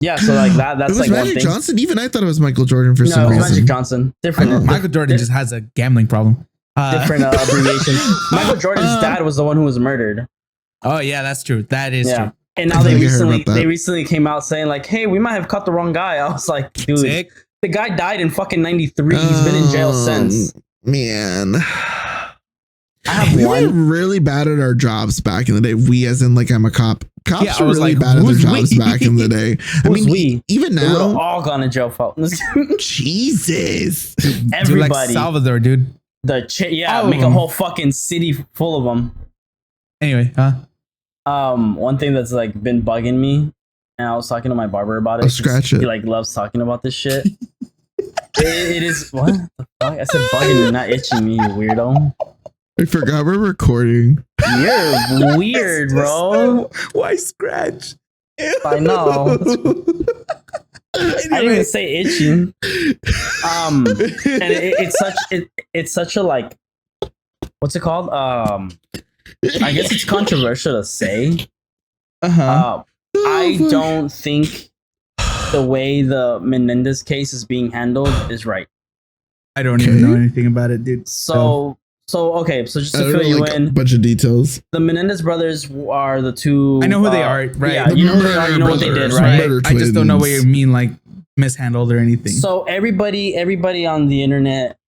Yeah. So like that's like Magic one thing. Johnson. Even I thought it was Michael Jordan for some reason. Magic Johnson. Different. Michael Jordan just has a gambling problem. Different abbreviation. Michael Jordan's dad was the one who was murdered. Oh yeah, that's true. That is true. And now they recently came out saying like, "Hey, we might have caught the wrong guy." I was like, "Dude, the guy died in fucking '93. He's been in jail since." Man, we were really bad at our jobs back in the day. We, as in, like, I'm a cop. Cops were really bad at their jobs back in the day. I mean, even now, they would have all gone to jail for Jesus. Everybody, dude, like Salvador, dude. Make a whole fucking city full of them. Anyway, one thing that's like been bugging me, and I was talking to my barber about it. Scratch it. He like loves talking about this shit. it is what the fuck? I said bugging me, not itching me, you weirdo. I forgot we're recording. You're weird, bro. Why scratch? I know. I didn't even say itching. And it's such a like, what's it called? I guess it's controversial to say. I don't think the way the Menendez case is being handled is right. I don't even know anything about it, dude. So just to fill you in, a bunch of details. The Menendez brothers are the two. I know who they are, right? Yeah, you know who they are. You know what they did, right? I just don't know what you mean, like mishandled or anything. So everybody on the internet,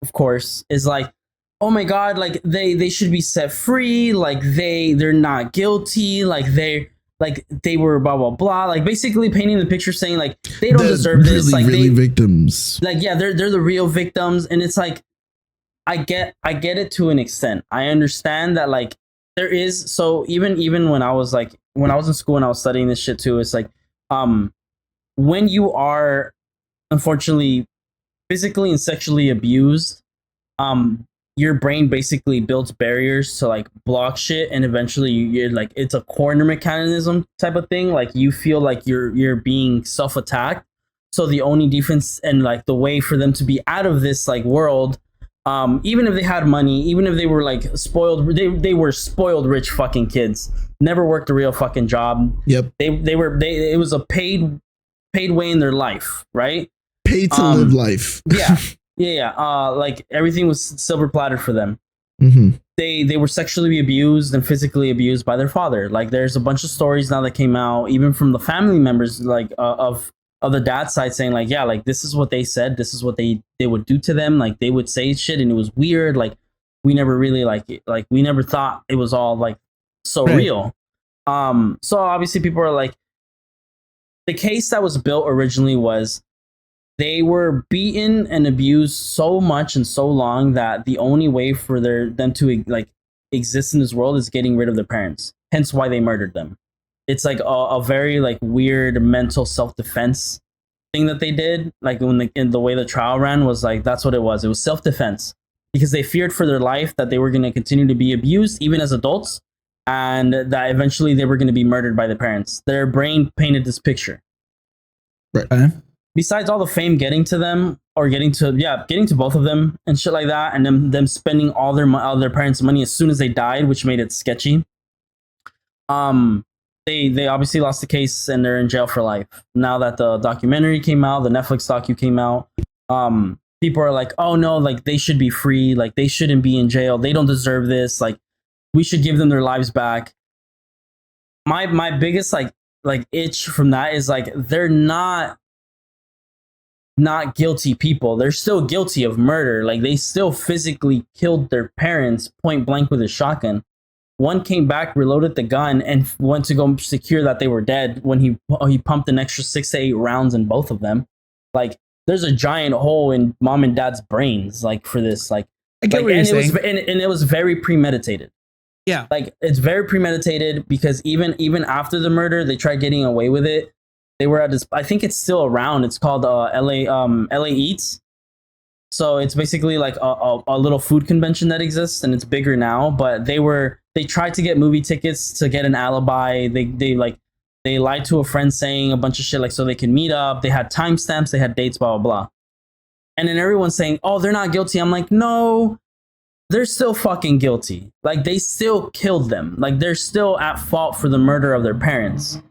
of course, is like, oh my god, like they should be set free, like they're not guilty, like they were blah blah blah, like basically painting the picture saying like they don't deserve this, like really victims, like they're the real victims. And it's like I get it to an extent. I understand that like there is, so even when I was in school and I was studying this shit too, it's like when you are unfortunately physically and sexually abused, your brain basically builds barriers to like block shit, and eventually you're like, it's a corner mechanism type of thing. Like you feel like you're being self-attacked. So the only defense and like the way for them to be out of this like world, even if they had money, even if they were like spoiled, they were spoiled rich fucking kids, never worked a real fucking job. Yep. It was a paid way in their life, right? Paid to live life. Yeah. Like everything was silver platter for them. Mm-hmm. They were sexually abused and physically abused by their father. Like there's a bunch of stories now that came out, even from the family members, like of the dad's side, saying like, yeah, like this is what they said, this is what they would do to them. Like they would say shit and it was weird. Like we never really like we never thought it was all like so real. So obviously people are like, the case that was built originally was they were beaten and abused so much and so long that the only way for them to like exist in this world is getting rid of their parents. Hence why they murdered them. It's like a very like weird mental self-defense thing that they did. Like in the way the trial ran was like, that's what it was. It was self-defense because they feared for their life that they were going to continue to be abused even as adults, and that eventually they were going to be murdered by their parents. Their brain painted this picture. Right. Besides all the fame getting to them, or getting to both of them and shit like that, and them spending all their parents' money as soon as they died, which made it sketchy. They obviously lost the case and they're in jail for life. Now that the documentary came out, the Netflix docu came out, people are like, oh no, like they should be free, like they shouldn't be in jail, they don't deserve this, like we should give them their lives back. My biggest like itch from that is like they're not guilty people. They're still guilty of murder. Like they still physically killed their parents point blank with a shotgun. One came back, reloaded the gun, and went to go secure that they were dead when he pumped an extra 6 to 8 rounds in both of them. Like there's a giant hole in mom and dad's brains, like for this. Like I get what you're saying. And it was very premeditated. Yeah, like it's very premeditated because even after the murder, they tried getting away with it. They were at this, I think it's still around. It's called LA Eats. So it's basically like a little food convention that exists, and it's bigger now. But they tried to get movie tickets to get an alibi. They lied to a friend saying a bunch of shit like so they can meet up. They had timestamps, they had dates, blah blah blah. And then everyone's saying, "Oh, they're not guilty." I'm like, no, they're still fucking guilty. Like they still killed them. Like they're still at fault for the murder of their parents.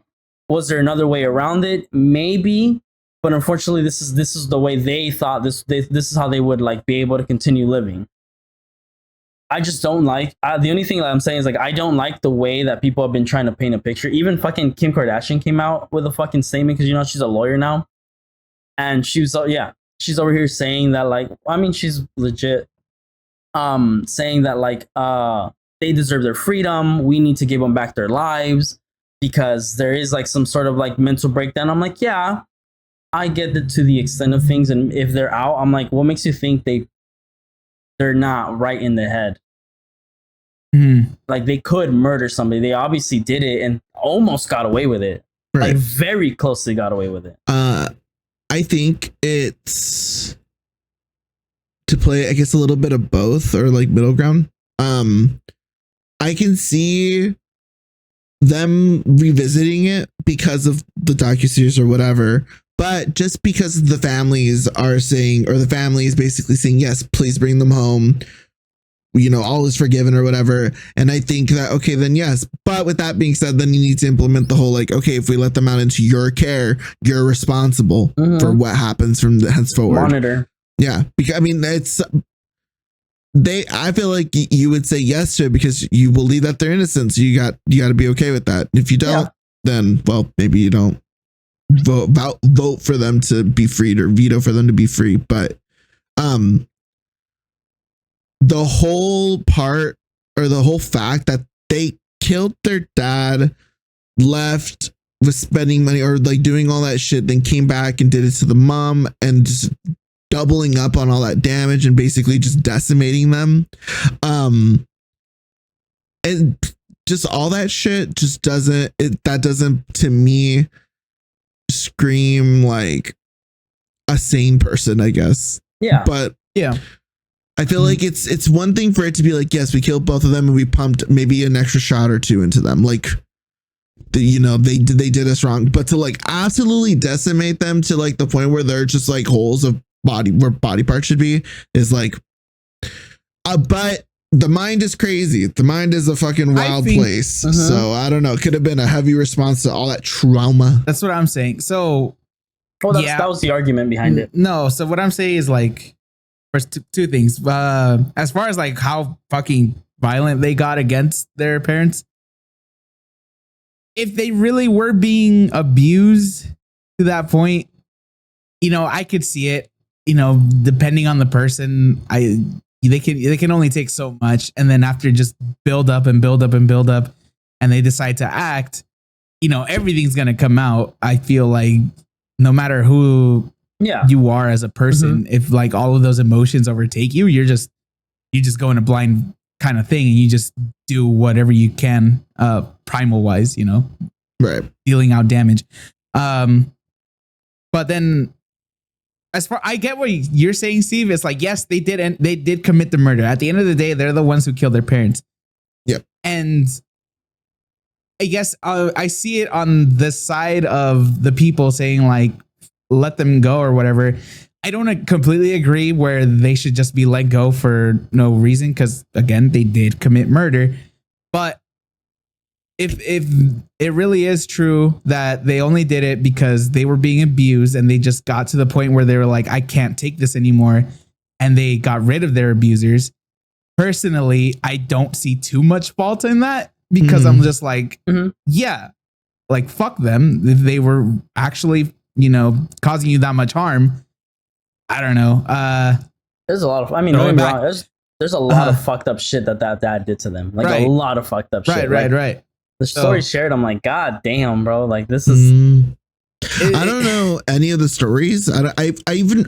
Was there another way around it? Maybe. But unfortunately, this is the way they thought. This is how they would like be able to continue living. I just don't like. The only thing that I'm saying is like I don't like the way that people have been trying to paint a picture. Even fucking Kim Kardashian came out with a fucking statement because you know she's a lawyer now, and she's over here saying that like I mean she's legit, saying that like they deserve their freedom. We need to give them back their lives because there is like some sort of like mental breakdown. I'm like, yeah. I get it to the extent of things, and if they're out, I'm like, what makes you think they're not right in the head? Mm-hmm. Like they could murder somebody. They obviously did it and almost got away with it. Right. Like very closely got away with it. I think it's to play, I guess, a little bit of both or like middle ground. I can see them revisiting it because of the docuseries or whatever. But just because the families are saying, or the family is basically saying, yes, please bring them home, you know, all is forgiven or whatever. And I think that, okay, then yes. But with that being said, then you need to implement the whole, like, okay, if we let them out into your care, you're responsible for what happens from the henceforward. Monitor. Yeah. Because I mean, I feel like you would say yes to it because you believe that they're innocent. So you got to be okay with that. If you don't, then, well, maybe you don't. Vote for them to be freed or veto for them to be free. But the whole part or the whole fact that they killed their dad, left, was spending money or like doing all that shit, then came back and did it to the mom and just doubling up on all that damage and basically just decimating them. And just all that shit just doesn't to me scream like a sane person, I guess. Yeah. But yeah, I feel like it's one thing for it to be like, yes, we killed both of them and we pumped maybe an extra shot or two into them. Like, you know, they did us wrong, but to like absolutely decimate them to like the point where they're just like holes of where body parts should be is like, but the mind is crazy. The mind is a fucking wild place. So I don't know. It could have been a heavy response to all that trauma. That's what I'm saying. So, that was the argument behind it. No, so what I'm saying is like, first two things. As far as like how fucking violent they got against their parents, if they really were being abused to that point, you know, I could see it. You know, depending on the person, they can only take so much, and then after just build up, and they decide to act, you know, everything's gonna come out. I feel like no matter who you are as a person, if like all of those emotions overtake you, you just go in a blind kind of thing, and you just do whatever you can, primal wise, you know, right, dealing out damage. But then, as far I get what you're saying, Steve, it's like, yes, they did commit the murder. At the end of the day, they're the ones who killed their parents. Yep. And I guess I see it on the side of the people saying like, let them go or whatever. I don't completely agree where they should just be let go for no reason. Cause again, they did commit murder, but if it really is true that they only did it because they were being abused and they just got to the point where they were like, I can't take this anymore, and they got rid of their abusers. Personally, I don't see too much fault in that because I'm just like, yeah, like fuck them. If they were actually, you know, causing you that much harm, I don't know. There's a lot of, I mean, don't get me wrong, there's a lot of fucked up shit that dad did to them. Like a lot of fucked up shit. Right. The story shared, I'm like, God damn, bro. Like this is. I don't know any of the stories. I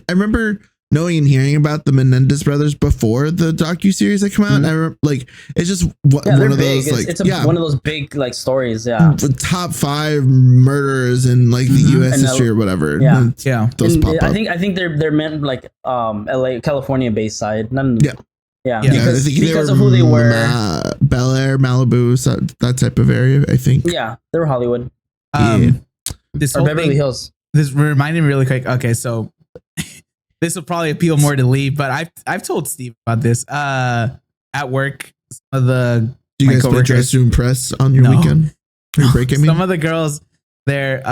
remember knowing and hearing about the Menendez brothers before the docuseries that come out. Mhm. I remember, like, it's just one of big. those, like, it's one of those big like stories. Yeah, top 5 murderers in like the U.S. history or whatever. Yeah. Yeah. Those pop up. I think they're meant like LA, California based side. Yeah. Yeah, Yeah, because of who they were. Bel Air, Malibu, so that type of area, I think. Yeah, they were Hollywood. This Or whole Beverly thing, Hills. this reminded me really quick. Okay, so this will probably appeal more to Lee, but I've told Steve about this. At work, some of the Do you my guys play coworkers, dress to impress on your No. weekend? Your break, I mean? some of the girls, they're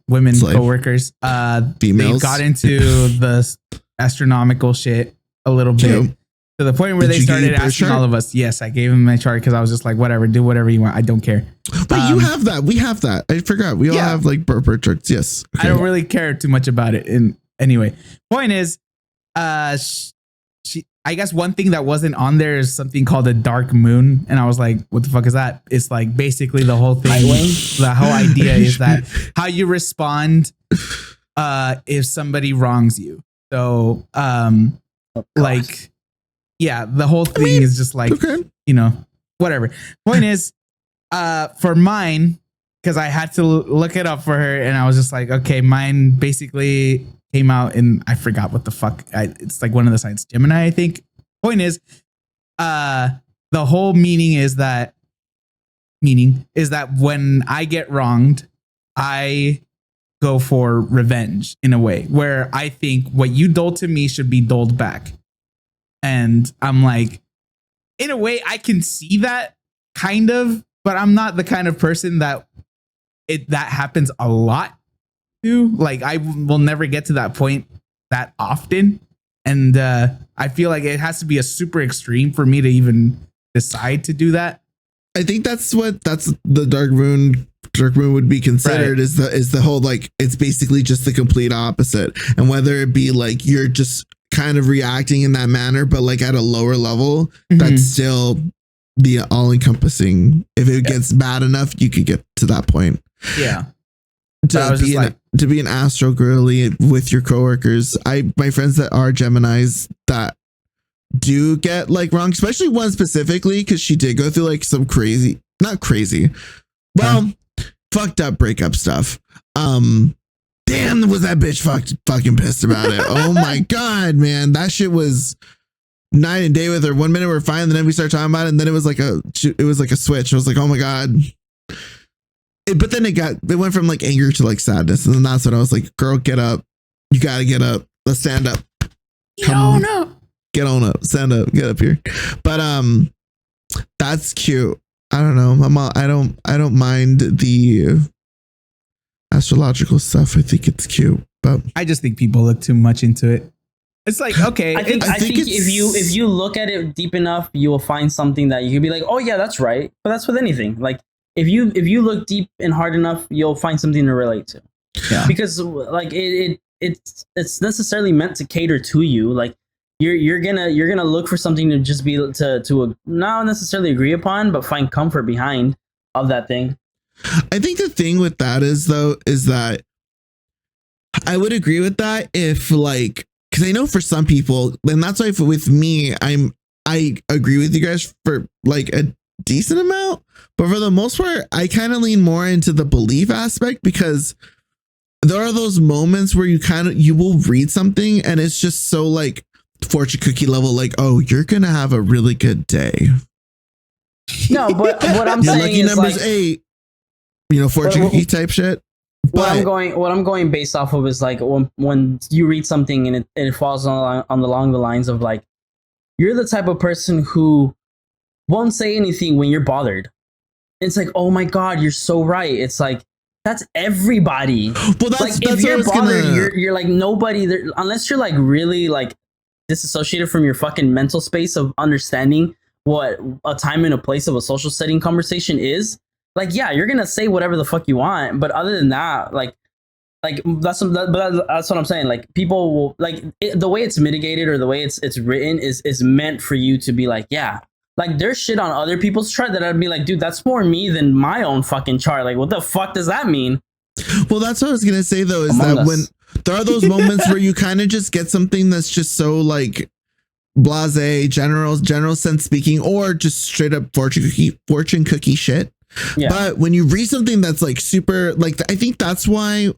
women Slave. coworkers. They Females. got into the astronomical shit a little bit. Cute. To the point where Did they you get started your birth asking chart? all of us. Yes, I gave them my chart because I was just like, whatever, do whatever you want. I don't care. But you have that. We have that. I forgot. We all Yeah. have like birth charts. Yes. I don't really care too much about it. And anyway, point is, she. I guess one thing that wasn't on there is something called a dark moon, and I was like, "What the fuck is that?" It's like basically the whole thing. The whole idea is that how you respond if somebody wrongs you. So, like, yeah, the whole thing is just like, Okay. you know, whatever. Point is, for mine, because I had to look it up for her, and I was just like, okay, mine basically came out in, I forgot what the fuck. It's like one of the signs, Gemini, I think. Point is, the whole meaning is that when I get wronged, I go for revenge in a way where I think what you doled to me should be doled back. And I'm like, in a way, I can see that kind of, but I'm not the kind of person that happens a lot to. Like, I will never get to that point that often. And I feel like it has to be a super extreme for me to even decide to do that. I think that's the dark moon would be considered, Right. is the whole, like, it's basically just the complete opposite. And whether it be like you're just kind of reacting in that manner, but like at a lower level, that's still the all encompassing. If it gets bad enough, you could get to that point. Yeah. I was just like, To be an astro girly with your coworkers. My friends that are Geminis that do get like wrong, especially one specifically, because she did go through like some not crazy, fucked up breakup stuff. Damn, was that bitch fucking pissed about it? Oh my god, man, that shit was night and day with her. 1 minute we're fine, and then we start talking about it, and then it was like a switch. I was like, oh my god. But then it went from like anger to like sadness, and then that's when I was like, girl, get up. You gotta get up. Let's stand up. get on up. Get on up. Stand up. Get up here. But that's cute. I don't know. I don't mind the astrological stuff. I think it's cute. But I just think people look too much into it. It's like, okay, I think if you look at it deep enough, you will find something that you can be like, oh yeah, that's right. But that's with anything. Like if you look deep and hard enough, you'll find something to relate to. Yeah. Because like it's necessarily meant to cater to you. Like you're gonna look for something to just be to not necessarily agree upon, but find comfort behind of that thing. I think the thing with that is that I would agree with that if, like, because I know for some people, and that's why with me, I agree with you guys for like a decent amount, but for the most part, I kind of lean more into the belief aspect, because there are those moments where you will read something and it's just so like fortune cookie level, like, oh, you're gonna have a really good day. No, but what I'm Your saying lucky is number's like, 8, fortune cookie type shit. what I'm going based off of is like when you read something and it falls along the lines of like, you're the type of person who won't say anything when you're bothered. It's like, oh my god, you're so right. It's like, that's everybody. Well, that's like, that's if you're what I was bothered, you're like nobody there, unless you're like really like disassociated from your fucking mental space of understanding what a time and a place of a social setting conversation is. Like, yeah, you're gonna say whatever the fuck you want, but other than that, like that's what I'm saying. Like, people will like the way it's mitigated or the way it's written is meant for you to be like, yeah, like there's shit on other people's chart that I'd be like, dude, that's more me than my own fucking chart. Like, what the fuck does that mean? Well, that's what I was gonna say though, is Among that Us. there are those moments where you kind of just get something that's just so like blase, general sense speaking, or just straight up fortune cookie shit. Yeah. But when you read something that's like super, like, I think that's why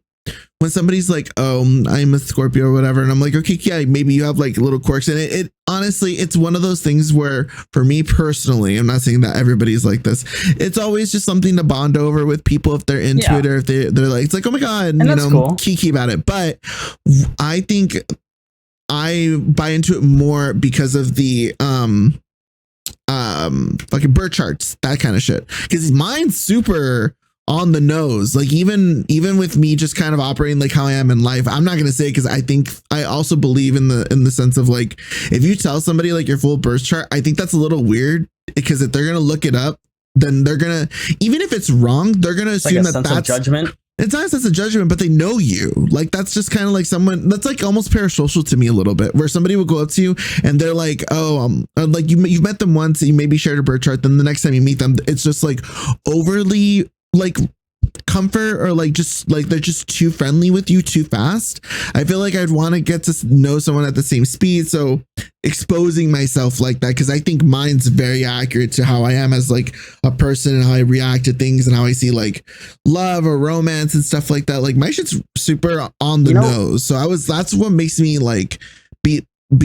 when somebody's like, oh, I'm a Scorpio or whatever, and I'm like, okay, yeah, maybe you have like little quirks, and it honestly, it's one of those things where for me personally, I'm not saying that everybody's like this, it's always just something to bond over with people if they're into it, or if they're like, it's like, oh my god, and you know, cool. Kiki about it. But I think I buy into it more because of the fucking birth charts, that kind of shit, because mine's super on the nose. Like even with me just kind of operating like how I am in life, I'm not gonna say, because I think I also believe in the sense of like, if you tell somebody like your full birth chart, I think that's a little weird, because if they're gonna look it up, then they're gonna, even if it's wrong, they're gonna assume like that's judgment. It's not a sense of judgment, but they know you. Like, that's just kind of like someone that's like almost parasocial to me a little bit, where somebody will go up to you and they're like, oh, like you've met them once, and you maybe shared a birth chart. Then the next time you meet them, it's just like overly like comfort, or like just like they're just too friendly with you too fast. I feel like I'd want to get to know someone at the same speed. So exposing myself like that, because I think mine's very accurate to how I am as like a person, and how I react to things, and how I see like love or romance and stuff like that. Like my shit's super on the nose. So that's what makes me like be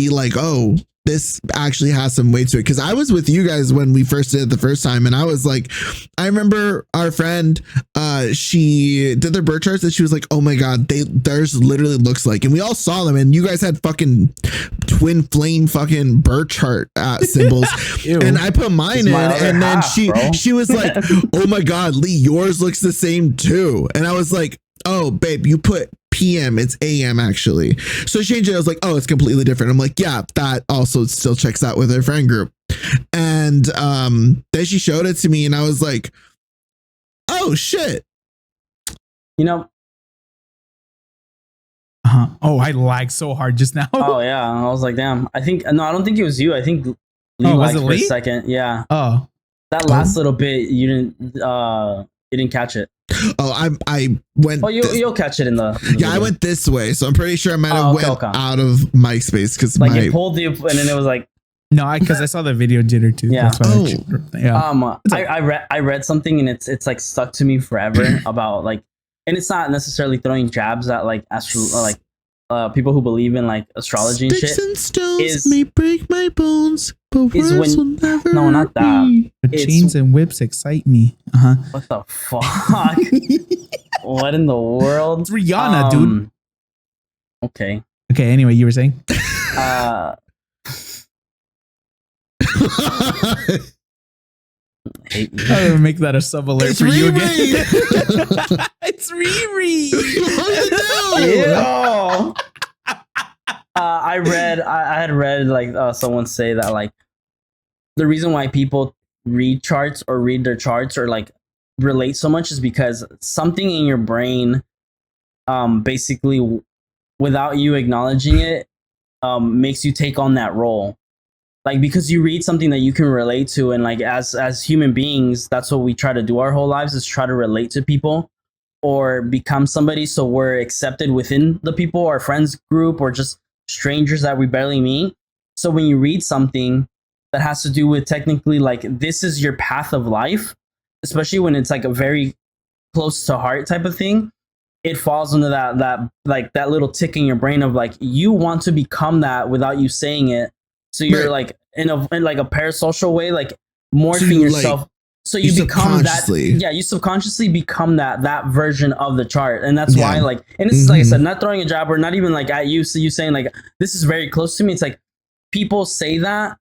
like, oh, this actually has some weight to it. Because I was with you guys when we first did it the first time, and I was like, I remember our friend, she did their birth charts, and she was like, oh my god, theirs literally looks like, and we all saw them, and you guys had fucking twin flame fucking birth chart symbols. And I put mine in, and then she was like, oh my god, Lee, yours looks the same too. And I was like, oh babe, you put PM, it's AM actually. So she changed it. I was like, oh, it's completely different. I'm like, yeah, that also still checks out with her friend group. And then she showed it to me, and I was like, oh shit. You know. Oh, I lagged so hard just now. Oh yeah, I was like, damn. I don't think it was you. I think Lee was it for Lee? A second. Yeah. Oh, that last little bit, you didn't catch it. Oh, I went. Oh, you'll catch it in the yeah, I went this way, so I'm pretty sure I might have went out of mic space, because like it pulled you, and then it was like, no, because I saw the video jitter too. Yeah. That's why I read something, and it's like stuck to me forever about like, and it's not necessarily throwing jabs at like people who believe in like astrology and Sticks shit. And stones may break my bones, but words will never. No, not that. But chains and whips excite me. What the fuck? What in the world? It's Rihanna, dude. Okay. Okay. Anyway, you were saying. Hate me. I would make that a sub alert for you again. It's Riri. Ew. I had read like someone say that like the reason why people read charts or read their charts or like relate so much is because something in your brain basically without you acknowledging it makes you take on that role. Like, because you read something that you can relate to, and like as human beings, that's what we try to do our whole lives, is try to relate to people or become somebody so we're accepted within the people, our friends group, or just strangers that we barely meet. So when you read something that has to do with technically like this is your path of life, especially when it's like a very close to heart type of thing, it falls into that like that little tick in your brain of like you want to become that without you saying it. So you're like in like a parasocial way, like morphing yourself. Like, so you become that. Yeah, you subconsciously become that version of the chart, and that's why like. And this is like I said, not throwing a jab or not even like at you. So you saying like this is very close to me. It's like people say that,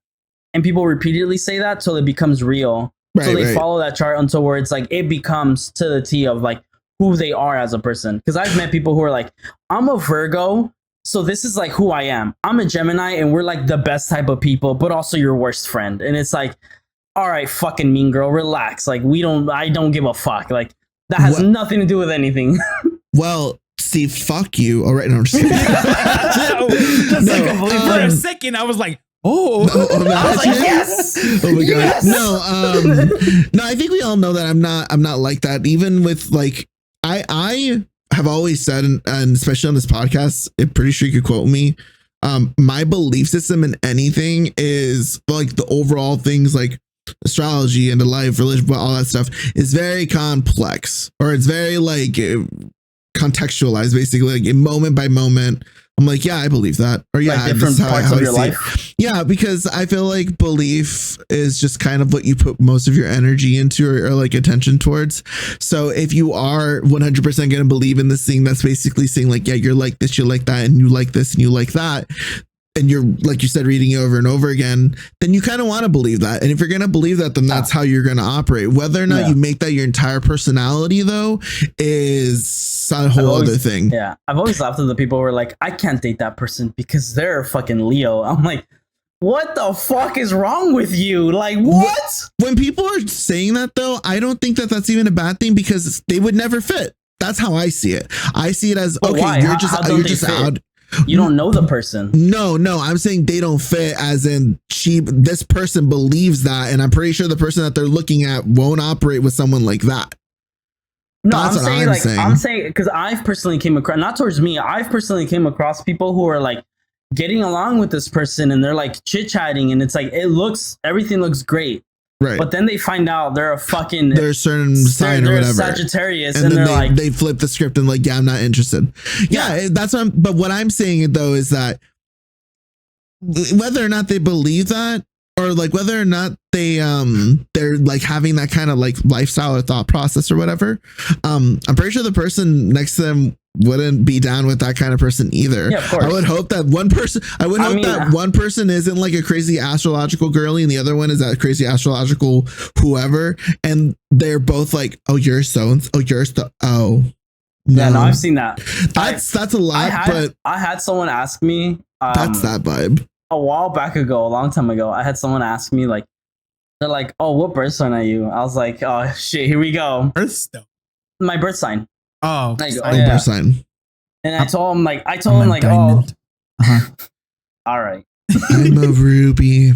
and people repeatedly say that till it becomes real. Right, so they follow that chart until where it's like it becomes to the T of like who they are as a person. Because I've met people who are like, I'm a Virgo. So this is like who I am. I'm a Gemini, and we're like the best type of people, but also your worst friend. And it's like, all right, fucking mean girl, relax. Like I don't give a fuck. Like that has nothing to do with anything. Well, Steve, fuck you. All right, no, I'm just kidding. For a second, I was like, oh, I was like, yes. Oh my god. Yes! No, I think we all know that I'm not like that. Even with like, I have always said, and especially on this podcast, I'm pretty sure you could quote me. My belief system in anything is like the overall things like astrology and the life, religion, all that stuff is very complex, or it's very like contextualized, basically, like moment by moment. I'm like, yeah, I believe that. Or yeah, like different parts of your life. Yeah, because I feel like belief is just kind of what you put most of your energy into, or like attention towards. So if you are 100% going to believe in this thing, that's basically saying like, yeah, you're like this, you're like that, and you like this, and you like that, and you're, like you said, reading it over and over again, then you kind of want to believe that. And if you're going to believe that, then that's how you're going to operate. Whether or not you make that your entire personality, though, is a whole other thing. Yeah. I've always laughed at the people who are like, I can't date that person because they're a fucking Leo. I'm like, what the fuck is wrong with you? Like, what? When people are saying that, though, I don't think that that's even a bad thing, because they would never fit. That's how I see it. I see it as, but okay, why? you're just out. You don't know the person. No, I'm saying they don't fit, as in this person believes that, and I'm pretty sure the person that they're looking at won't operate with someone like that. No, I'm saying because I've personally came across, not towards me, I've personally came across people who are like getting along with this person, and they're like chit-chatting, and it's like everything looks great. Right. But then they find out they're a certain sign or whatever. Sagittarius, and then they're like they flip the script and like, yeah, I'm not interested. Yeah, that's what but what I'm saying though is that whether or not they believe that, or like whether or not they're like having that kind of like lifestyle or thought process or whatever, I'm pretty sure the person next to them wouldn't be down with that kind of person either. Yeah, of course. I would hope that one person isn't like a crazy astrological girly and the other one is that crazy astrological whoever, and they're both like, oh, you're so, oh, you're so, oh. No. Yeah, no, I've seen that. That's a lot, but I had someone ask me. That's that vibe. A while back ago, a long time ago, I had someone ask me, like, they're like, oh, what birth sign are you? I was like, oh, shit, here we go. My birth sign. Oh, like, birth sign. And I told him, like, oh, all right. I'm a ruby.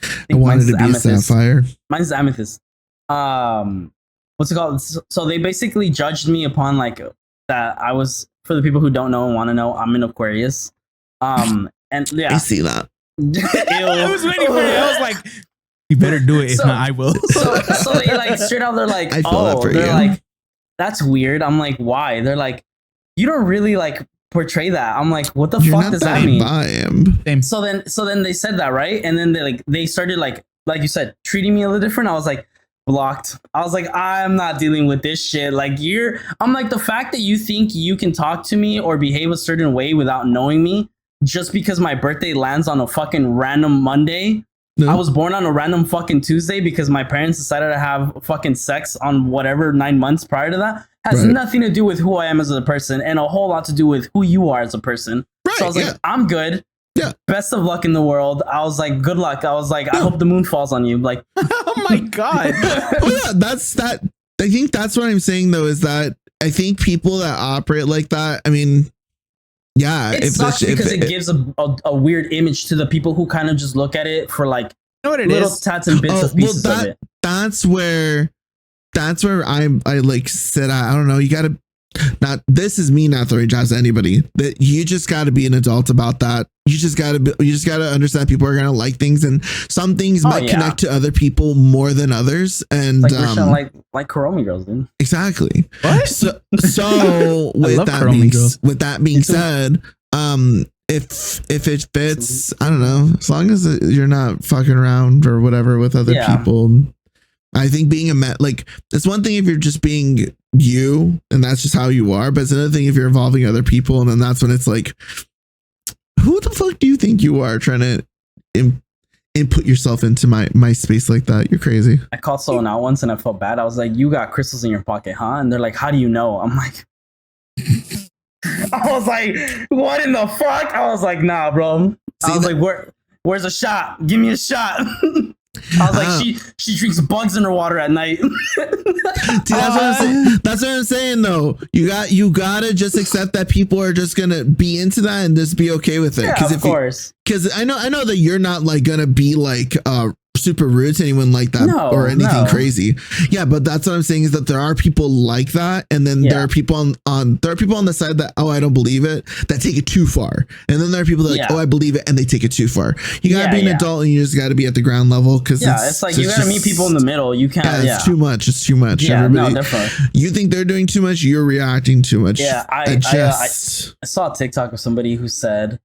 I wanted to be a sapphire. Mine's amethyst. What's it called? So they basically judged me upon like that. I was, for the people who don't know and want to know, I'm an Aquarius. And yeah, I see that. I was waiting for it. I was like, you better do it. If not, I will. So they like straight out, they're like, like, that's weird. I'm like, why? They're like, you don't really like portray that. I'm like, what the fuck does that mean? So then they said that, right? And then they started like you said, treating me a little different. I was like, blocked. I was like, I'm not dealing with this shit. Like I'm like, the fact that you think you can talk to me or behave a certain way without knowing me just because my birthday lands on a fucking random Monday. No. I was born on a random fucking Tuesday because my parents decided to have fucking sex on whatever 9 months prior to that. Has nothing to do with who I am as a person and a whole lot to do with who you are as a person. Right, so I was like, I'm good. Yeah. Best of luck in the world. I was like, good luck. I was like, I hope the moon falls on you. Like, oh my God. Yeah, that's that. I think that's what I'm saying though, is that I think people that operate like that, I mean, yeah, it sucks because it gives a weird image to the people who kind of just look at it for like little tats and bits of pieces of it. That's where I like said, I don't know, you gotta this is me not throwing jobs at anybody, that you just got to be an adult about that. You just got to understand people are gonna like things, and some things might connect to other people more than others, and like Kuromi girls, dude. Exactly. What? So with that being said, if it fits, I don't know, as long as you're not fucking around or whatever with other people. I think being it's one thing if you're just being you and that's just how you are, but it's another thing if you're involving other people, and then that's when it's like, who the fuck do you think you are trying to input yourself into my space like that? You're crazy. I called someone out once and I felt bad. I was like, you got crystals in your pocket, huh? And they're like, how do you know? I'm like, I was like, what in the fuck? I was like, nah, bro. I was like, where's a shot? Give me a shot. I was like, she drinks bugs in her water at night. Dude, that's what I'm saying. That's what I'm saying, though. You gotta just accept that people are just gonna be into that and just be okay with it. Yeah, of course. Because I know that you're not like gonna be like super rude to anyone like that or anything crazy. Yeah, but that's what I'm saying is that there are people like that, and then there are people on the side that I don't believe it, that take it too far, and then there are people that like I believe it and they take it too far. You gotta be an adult and you just gotta be at the ground level because it's like you gotta meet people in the middle. You can't. It's too much. It's too much. Yeah, no, definitely. You think they're doing too much, you're reacting too much. Yeah, I saw a TikTok of somebody who said,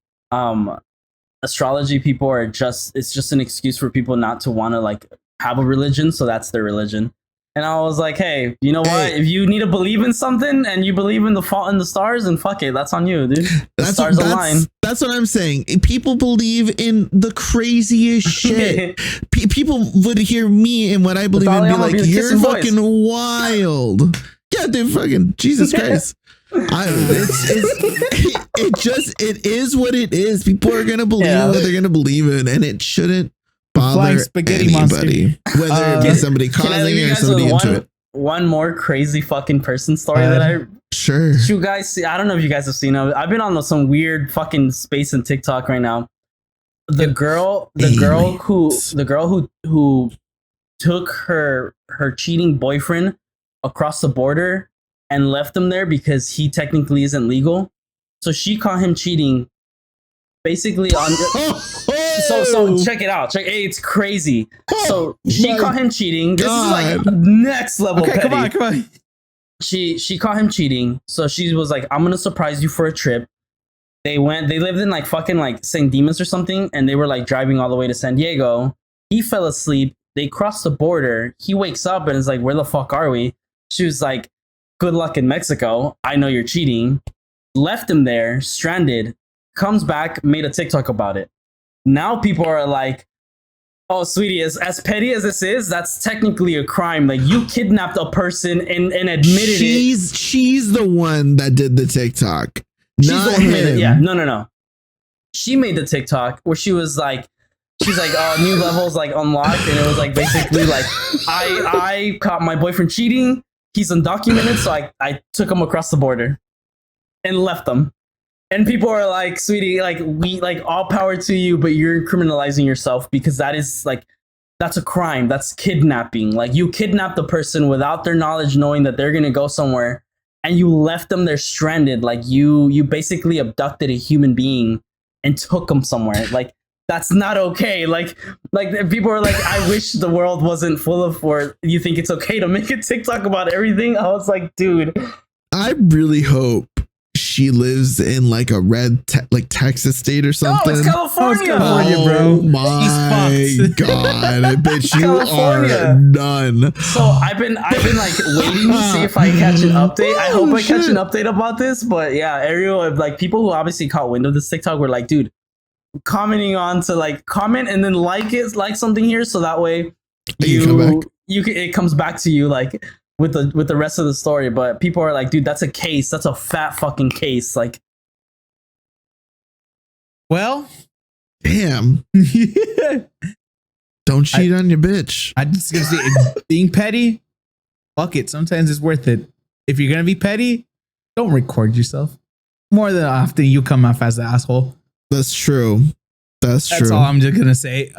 astrology people are it's just an excuse for people not to want to like have a religion, so that's their religion. And I was like, hey, you know what? If you need to believe in something and you believe in the fault in the stars, then fuck it, that's on you, dude. The stars align. That's what I'm saying. People believe in the craziest shit. People would hear me and what I believe in and be like, you're fucking wild. Yeah, dude, fucking Jesus Christ. It is what it is. People are gonna believe what they're gonna believe in, and it shouldn't bother anybody, whether it be somebody causing it or somebody into it. One more crazy fucking person story that you guys see. I don't know if you guys have seen it. I've been on some weird fucking space in TikTok right now. The girl who took her cheating boyfriend across the border and left him there because he technically isn't legal. So she caught him cheating basically on so check it out. It's crazy. So she caught him cheating. This is like next level petty. Come on. She caught him cheating. So she was like, I'm gonna surprise you for a trip. They lived in like fucking like St. Demas or something, and they were like driving all the way to San Diego. He fell asleep. They crossed the border. He wakes up and is like, where the fuck are we? She was like, good luck in Mexico. I know you're cheating. Left him there, stranded, comes back, made a TikTok about it. Now people are like, oh, sweetie, as petty as this is, that's technically a crime. Like, you kidnapped a person and admitted it. She's the one that did the TikTok. Not him. Yeah, no. She made the TikTok where she's like, oh, new levels like unlocked. And it was like, basically like, I caught my boyfriend cheating. He's undocumented, so I took him across the border and left him. And people are like, sweetie, like, we like all power to you, but you're criminalizing yourself because that is like, that's a crime. That's kidnapping. Like, you kidnapped the person without their knowledge, knowing that they're gonna go somewhere, and you left them there stranded. Like, you basically abducted a human being and took them somewhere. Like, that's not okay. Like people are like, I wish the world wasn't full of you think it's okay to make a TikTok about everything. I was like, dude, I really hope she lives in like a red like Texas state or something. No, it's California. Bro. My God, I bet you are done. So I've been like waiting to see if I catch an update. I hope I catch an update about this. But yeah, Ariel, like people who obviously caught wind of this TikTok were like, dude, commenting on to like comment and then like something here, so that way it comes back to you like with the rest of the story. But people are like, dude, that's a case. That's a fat fucking case. Like, well, damn. Don't cheat on your bitch. I'm just gonna say, being petty, fuck it. Sometimes it's worth it. If you're gonna be petty, don't record yourself. More than often, you come off as the asshole. That's true. That's true. That's all I'm just gonna say.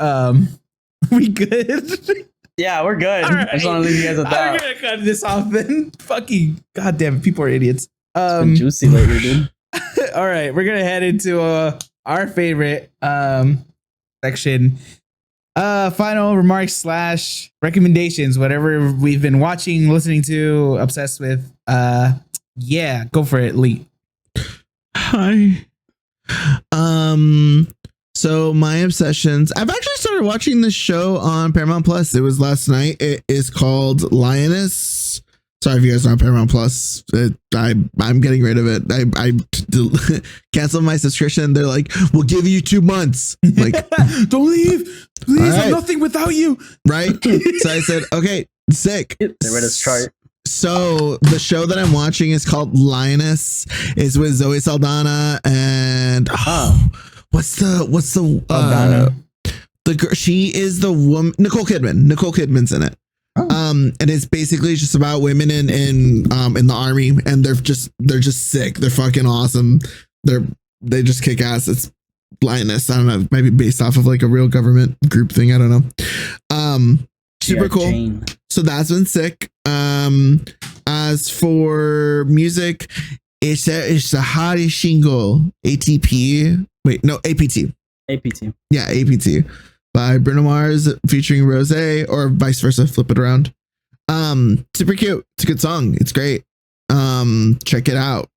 We good? Yeah, we're good. Right. I just want to leave you guys with that. I'm gonna cut this off then. Fucking goddamn, people are idiots. It's been juicy lately, dude. All right, we're gonna head into our favorite section. Final remarks / recommendations, whatever we've been watching, listening to, obsessed with. Yeah, go for it, Lee. Hi. So my obsessions, I've actually started watching this show on Paramount Plus. It was last night. It is called Lioness. Sorry if you guys are on Paramount Plus. I'm getting rid of it. I canceled my subscription. They're like, we'll give you 2 months. Like, don't leave. Please, I'm nothing without you. Right. So I said, okay, sick. They read a chart. So the show that I'm watching is called Lioness. It's with Zoe Saldana and what's the girl? She is the woman. Nicole Kidman's in it. And it's basically just about women in the army, and they're just sick. They're fucking awesome. They just kick ass. blindness. I don't know, maybe based off of like a real government group thing. I don't know. Super Yeah, cool. Jane. So that's been sick. As for music, it's the Hari Shingo ATP. Wait, no, APT. APT. Yeah, APT by Bruno Mars featuring Rose, or vice versa, flip it around. Super cute. It's a good song. It's great. Check it out.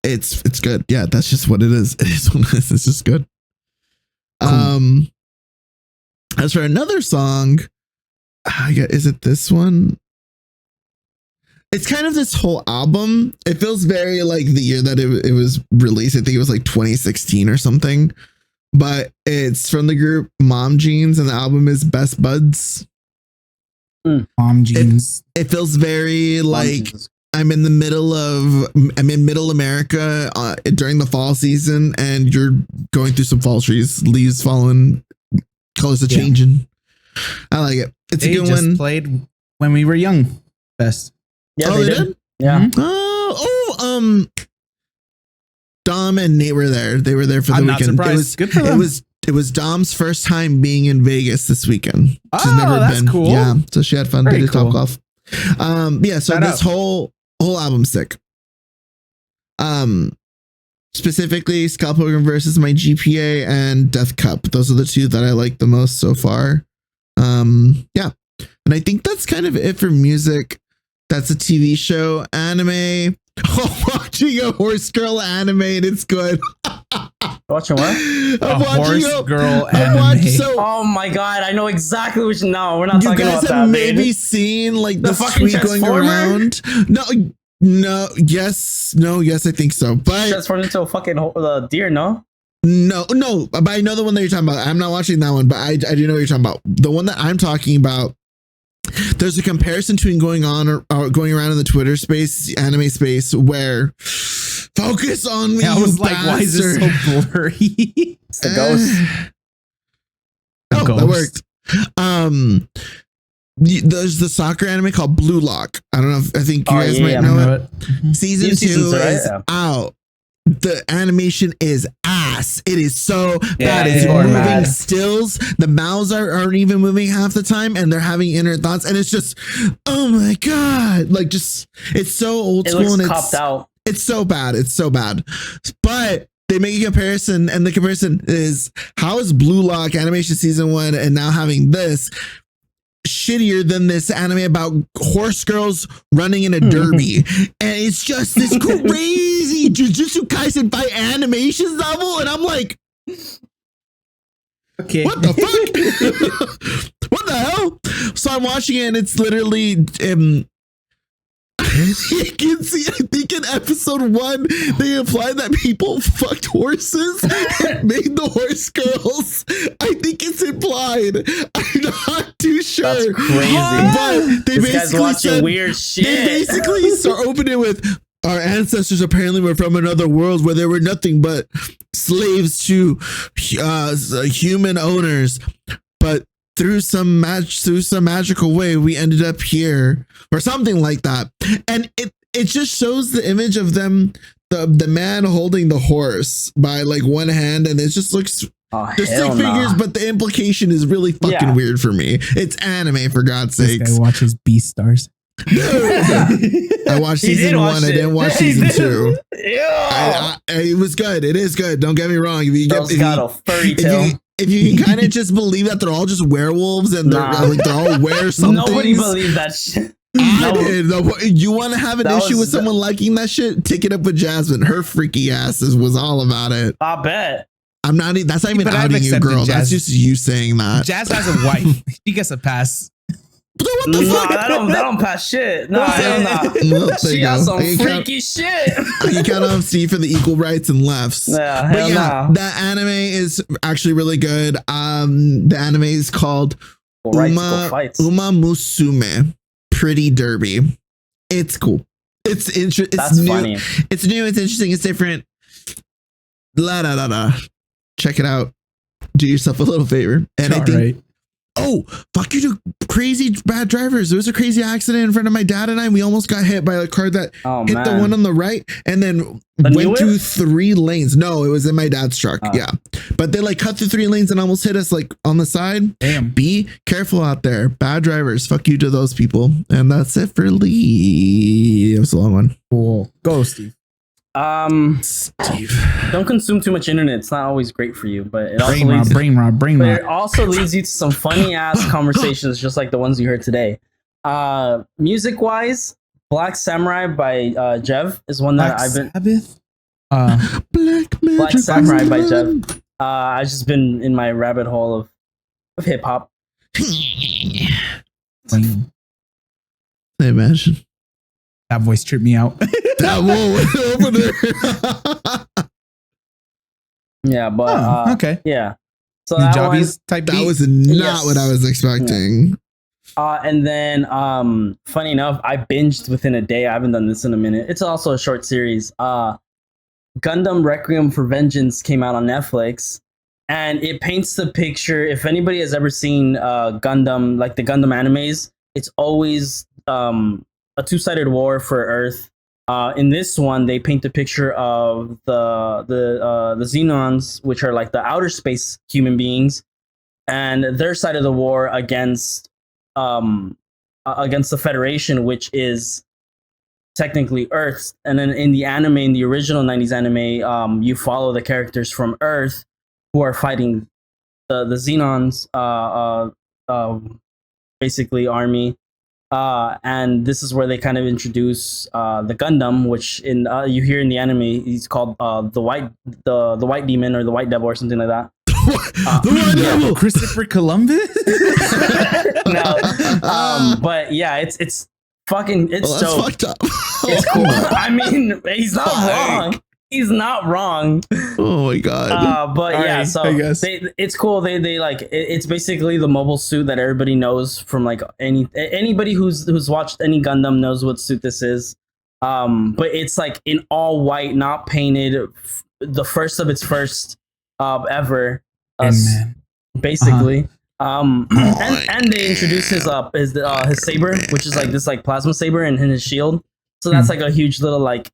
It's good. Yeah, that's just what it is. It is what it is. It's just good. Cool. As for another song, is it this one? It's kind of this whole album. It feels very like the year that it was released. I think it was like 2016 or something. But it's from the group Mom Jeans, and the album is Best Buds. Mom Jeans. It feels very like I'm in middle America during the fall season, and you're going through some fall trees, leaves falling, colors are changing. I like it. It's a good one. Played when we were young. Best. Yeah, they did. Yeah. Mm-hmm. Dom and Nate were there. They were there for the I'm weekend. Not surprised. Good for them. It was Dom's first time being in Vegas this weekend. She's never that's been. Cool. Yeah, so she had fun. Very Did cool. Top Golf. Yeah. So this whole album's sick. Specifically, Scott Pilgrim versus My GPA and Death Cup. Those are the two that I like the most so far. Yeah, and I think that's kind of it for music. That's a TV show, anime. Watching a horse girl anime, and it's good. Watching what? I'm watching horse girl anime. Oh my god, I know exactly which. No, we're not talking about that. You guys have maybe seen like the tweet going around. Yes, I think so. But transformed into a fucking deer. No, but I know the one that you're talking about. I'm not watching that one, but I do know what you're talking about. The one that I'm talking about. There's a comparison between going around in the Twitter space, anime space, where focus on me. I was like, why is this so blurry? It's the ghost. That worked. There's the soccer anime called Blue Lock. I don't know if I think you guys might know it. Mm-hmm. Season 2 is out. The animation is ass. It is so bad. It's moving stills. The mouths aren't even moving half the time, and they're having inner thoughts. And it's just, oh my god! Like, just it's so old school, and copped out. It's so bad. It's so bad. But they make a comparison, and the comparison is how is Blue Lock animation season 1 and now having this shittier than this anime about horse girls running in a derby. And it's just this crazy Jujutsu Kaisen by animation level, and I'm like, okay, what the fuck? What the hell? So I'm watching it, and it's literally you can see, I think in episode 1 they implied that people fucked horses and made the horse girls. I think it's implied. I'm not too sure. That's crazy. But they basically said weird shit. They basically start opening with, our ancestors apparently were from another world where they were nothing but slaves to human owners, but through some magical way we ended up here, or something like that. And it just shows the image of them, the man holding the horse by like one hand, and it just looks there's stick figures, but the implication is really fucking weird for me. It's anime, for God's sakes. This guy watches Beastars. I watched season 1. I didn't watch season 2. Yeah, it was good. It is good. Don't get me wrong. If you can kind of just believe that they're all just werewolves and they're all wear something. Nobody believed that shit. You want to have an issue with someone liking that shit? Take it up with Jasmine. Her freaky asses was all about it. I bet. I'm not. That's not even outing you, girl. That's just you saying that. Jazz has a wife. She gets a pass. What the fuck? That don't pass shit. Nah, she has some freaky shit. You kind of see for the equal rights and lefts. Yeah, but yeah, that anime is actually really good. The anime is called Uma Musume Pretty Derby. It's cool. It's interesting. It's new. Funny. It's new. It's interesting. It's different. La da da da. Check it out. Do yourself a little favor. And I think Oh, fuck you to crazy bad drivers. There was a crazy accident in front of my dad and I. We almost got hit by a car that hit the one on the right and then went through 3 lanes. No, it was in my dad's truck. Yeah. But they like cut through 3 lanes and almost hit us like on the side. Damn. Be careful out there. Bad drivers. Fuck you to those people. And that's it for Lee. It was a long one. Cool. Go, Steve. Steve. Don't consume too much internet. It's not always great for you, but it also leads you to some funny ass conversations, just like the ones you heard today. Music wise, Black Samurai by Jev is one that I've been. Black Samurai by Jev. I've just been in my rabbit hole of hip hop. I imagine. That voice tripped me out. That whoa over there. Yeah, but okay. Yeah. So that was type that beat. Was not what I was expecting. Yeah. And then funny enough, I binged within a day. I haven't done this in a minute. It's also a short series. Gundam Requiem for Vengeance came out on Netflix, and it paints the picture. If anybody has ever seen Gundam, like the Gundam animes, it's always a 2-sided war for Earth. In this one, they paint the picture of the Xenons, which are like the outer space human beings, and their side of the war against the Federation, which is technically Earth. And then in the anime, in the original 90s anime, you follow the characters from Earth who are fighting the Xenons, basically army. And this is where they kind of introduce the Gundam, which in you hear in the anime, he's called the white demon or the white devil or something like that. The white devil, Christopher Columbus. No, but yeah, it's fucking that's dope. fucked up. It's cool. I mean, he's not wrong. He's not wrong. Oh my god. But all yeah, right, so it's cool. They like it's basically the mobile suit that everybody knows from like anybody who's watched any Gundam knows what suit this is. But it's like in all white, not painted, the first of its first ever. Basically. And they introduce his saber, which is like this like plasma saber and his shield. So that's like a huge little like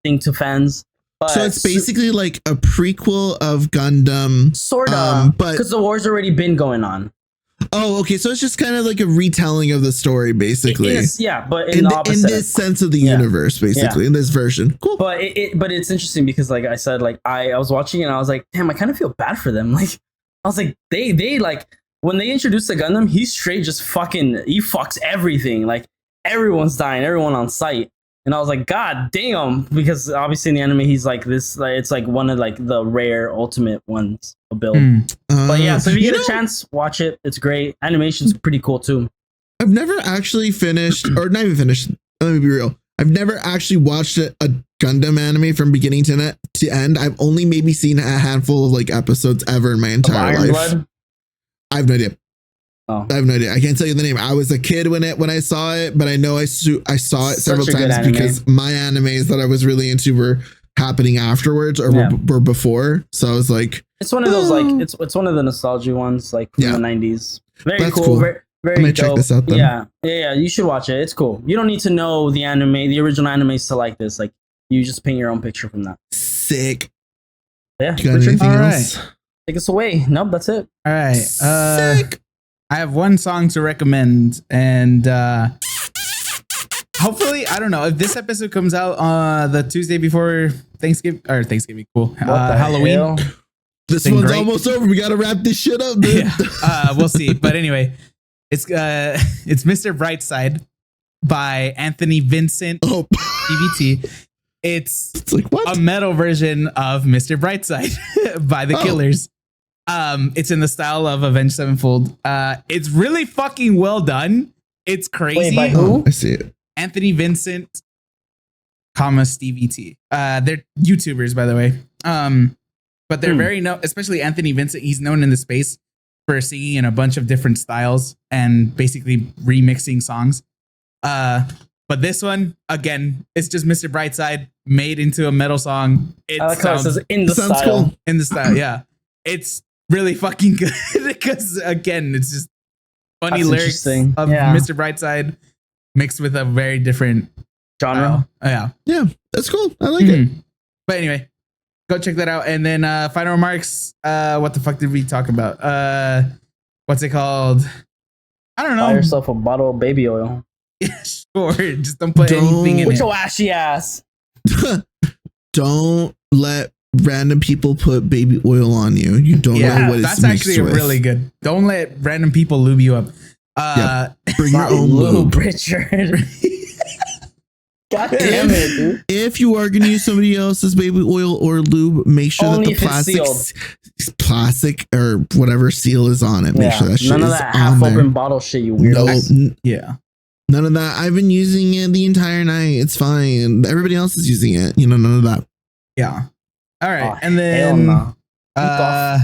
thing to fans. But so it's basically like a prequel of Gundam, sort of, but because the war's already been going on. Oh, okay. So it's just kind of like a retelling of the story, basically. Yeah, but in the opposite. In this sense of the universe, basically, in this version. Cool. But but it's interesting because, like I said, like I was watching it and I was like, damn, I kind of feel bad for them. Like I was like, they like when they introduced the Gundam, he straight just he fucks everything. Like everyone's dying, everyone on sight. And I was like, God damn, because obviously in the anime he's like this, like it's like one of like the rare ultimate ones to build. But yeah, so if you get a chance, watch it. It's great. Animation's pretty cool too. I've never actually finished, or not even finished. Let me be real. I've never actually watched a Gundam anime from beginning to end. I've only maybe seen a handful of like episodes ever in my entire life. Blood? I have no idea. Oh. I have no idea. I can't tell you the name. I was a kid when I saw it, but I know I saw it several times because my animes that I was really into were happening afterwards or were before. So I was like, it's one of those like it's one of the nostalgia ones like from the 90s. Very cool. Very dope. Check this out then. Yeah. You should watch it. It's cool. You don't need to know the anime, the original animes to like this. Like you just paint your own picture from that. Sick. Yeah. You got anything else? Take us away. Nope, that's it. All right. Sick. I have one song to recommend, and hopefully, I don't know if this episode comes out the Tuesday before Thanksgiving. Cool. Halloween. Hell? This one's almost over. We gotta wrap this shit up, dude. Yeah. We'll see. But anyway, it's Mr. Brightside by Anthony Vincent. DVT. It's like what? A metal version of Mr. Brightside by the Killers. It's in the style of Avenged Sevenfold. It's really fucking well done. It's crazy. Wait, by who? I see it. Anthony Vincent, Stevie T. They're YouTubers, by the way. But they're especially Anthony Vincent. He's known in the space for singing in a bunch of different styles and basically remixing songs. But this one, again, it's just Mr. Brightside made into a metal song. It sounds in the style. Cool. In the style, yeah. It's really fucking good because again, it's just funny That's lyrics interesting. of Yeah. Mr. Brightside mixed with a very different Genre. yeah. Yeah, that's cool. I like it. But anyway, go check that out. And then final remarks. What the fuck did we talk about? What's it called? I don't know. Buy yourself a bottle of baby oil. Yeah, sure. Just don't put anything in With it. your ashy ass. Don't let random people put baby oil on you. You don't know what it's that's mixed actually with. really good. Don't let random people lube you up. Bring your own lube. Richard. God damn it, dude. If you are going to use somebody else's baby oil or lube, make sure Only that if the it's plastic or whatever seal is on it. Make sure that shit None of is that on there. half-open bottle shit, you weirdo. No, Yeah. none of that. I've been using it the entire night. It's fine. Everybody else is using it. You know, none of that. Yeah. All right. Oh, and hell then no.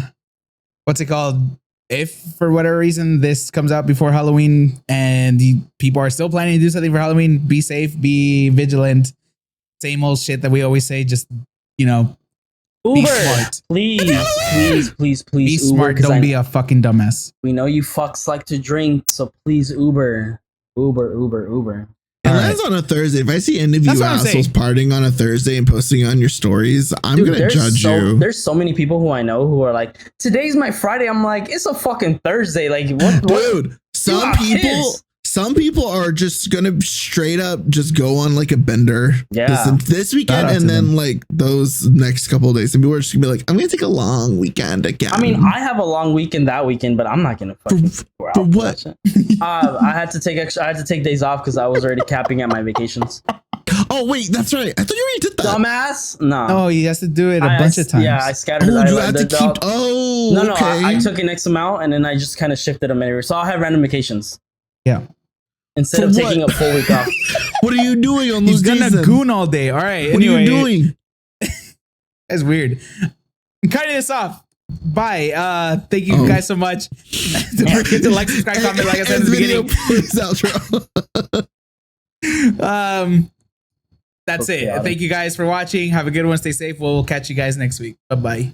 what's it called? If for whatever reason this comes out before Halloween and people are still planning to do something for Halloween, be safe, be vigilant. Same old shit that we always say. Just, Uber, be smart. please, Be Uber, smart. 'cause Don't I- be a fucking dumbass. We know you fucks like to drink, so please Uber. Uber. It All lands on a Thursday. If I see any of That's you what I'm assholes saying. partying on a Thursday and posting on your stories, I'm Dude, going to there's judge you. There's so many people who I know who are like, today's my Friday. I'm like, it's a fucking Thursday. Like, what? Dude, some got people pissed. some people are just gonna straight up just go on like a bender Yeah. this weekend, Shout out and to then them. like those next couple of days, and people are just gonna be like, I'm gonna take a long weekend again. I mean, I have a long weekend that weekend, but I'm not gonna fucking go out for for what? that shit. I had to take days off because I was already capping at my vacations. Oh wait, that's right. I thought you already did that. Dumbass? No. Oh, he has to do it a bunch of times. Yeah, I scattered. Oh, I, you have to the- keep. Oh, No, okay. I took an X amount and then I just kind of shifted them everywhere. So I'll have random vacations Yeah. instead For of what? taking a full week off. What are you doing on He's those days? gonna then? goon all day. All right. What Anyway, are you doing? That's weird. I'm cutting this off. Bye. Thank you guys so much. Don't forget to like, subscribe, comment, like I said in the Video beginning. outro. That's Okay, it. got it. Thank you guys for watching. Have a good one. Stay safe. We'll catch you guys next week. Bye bye.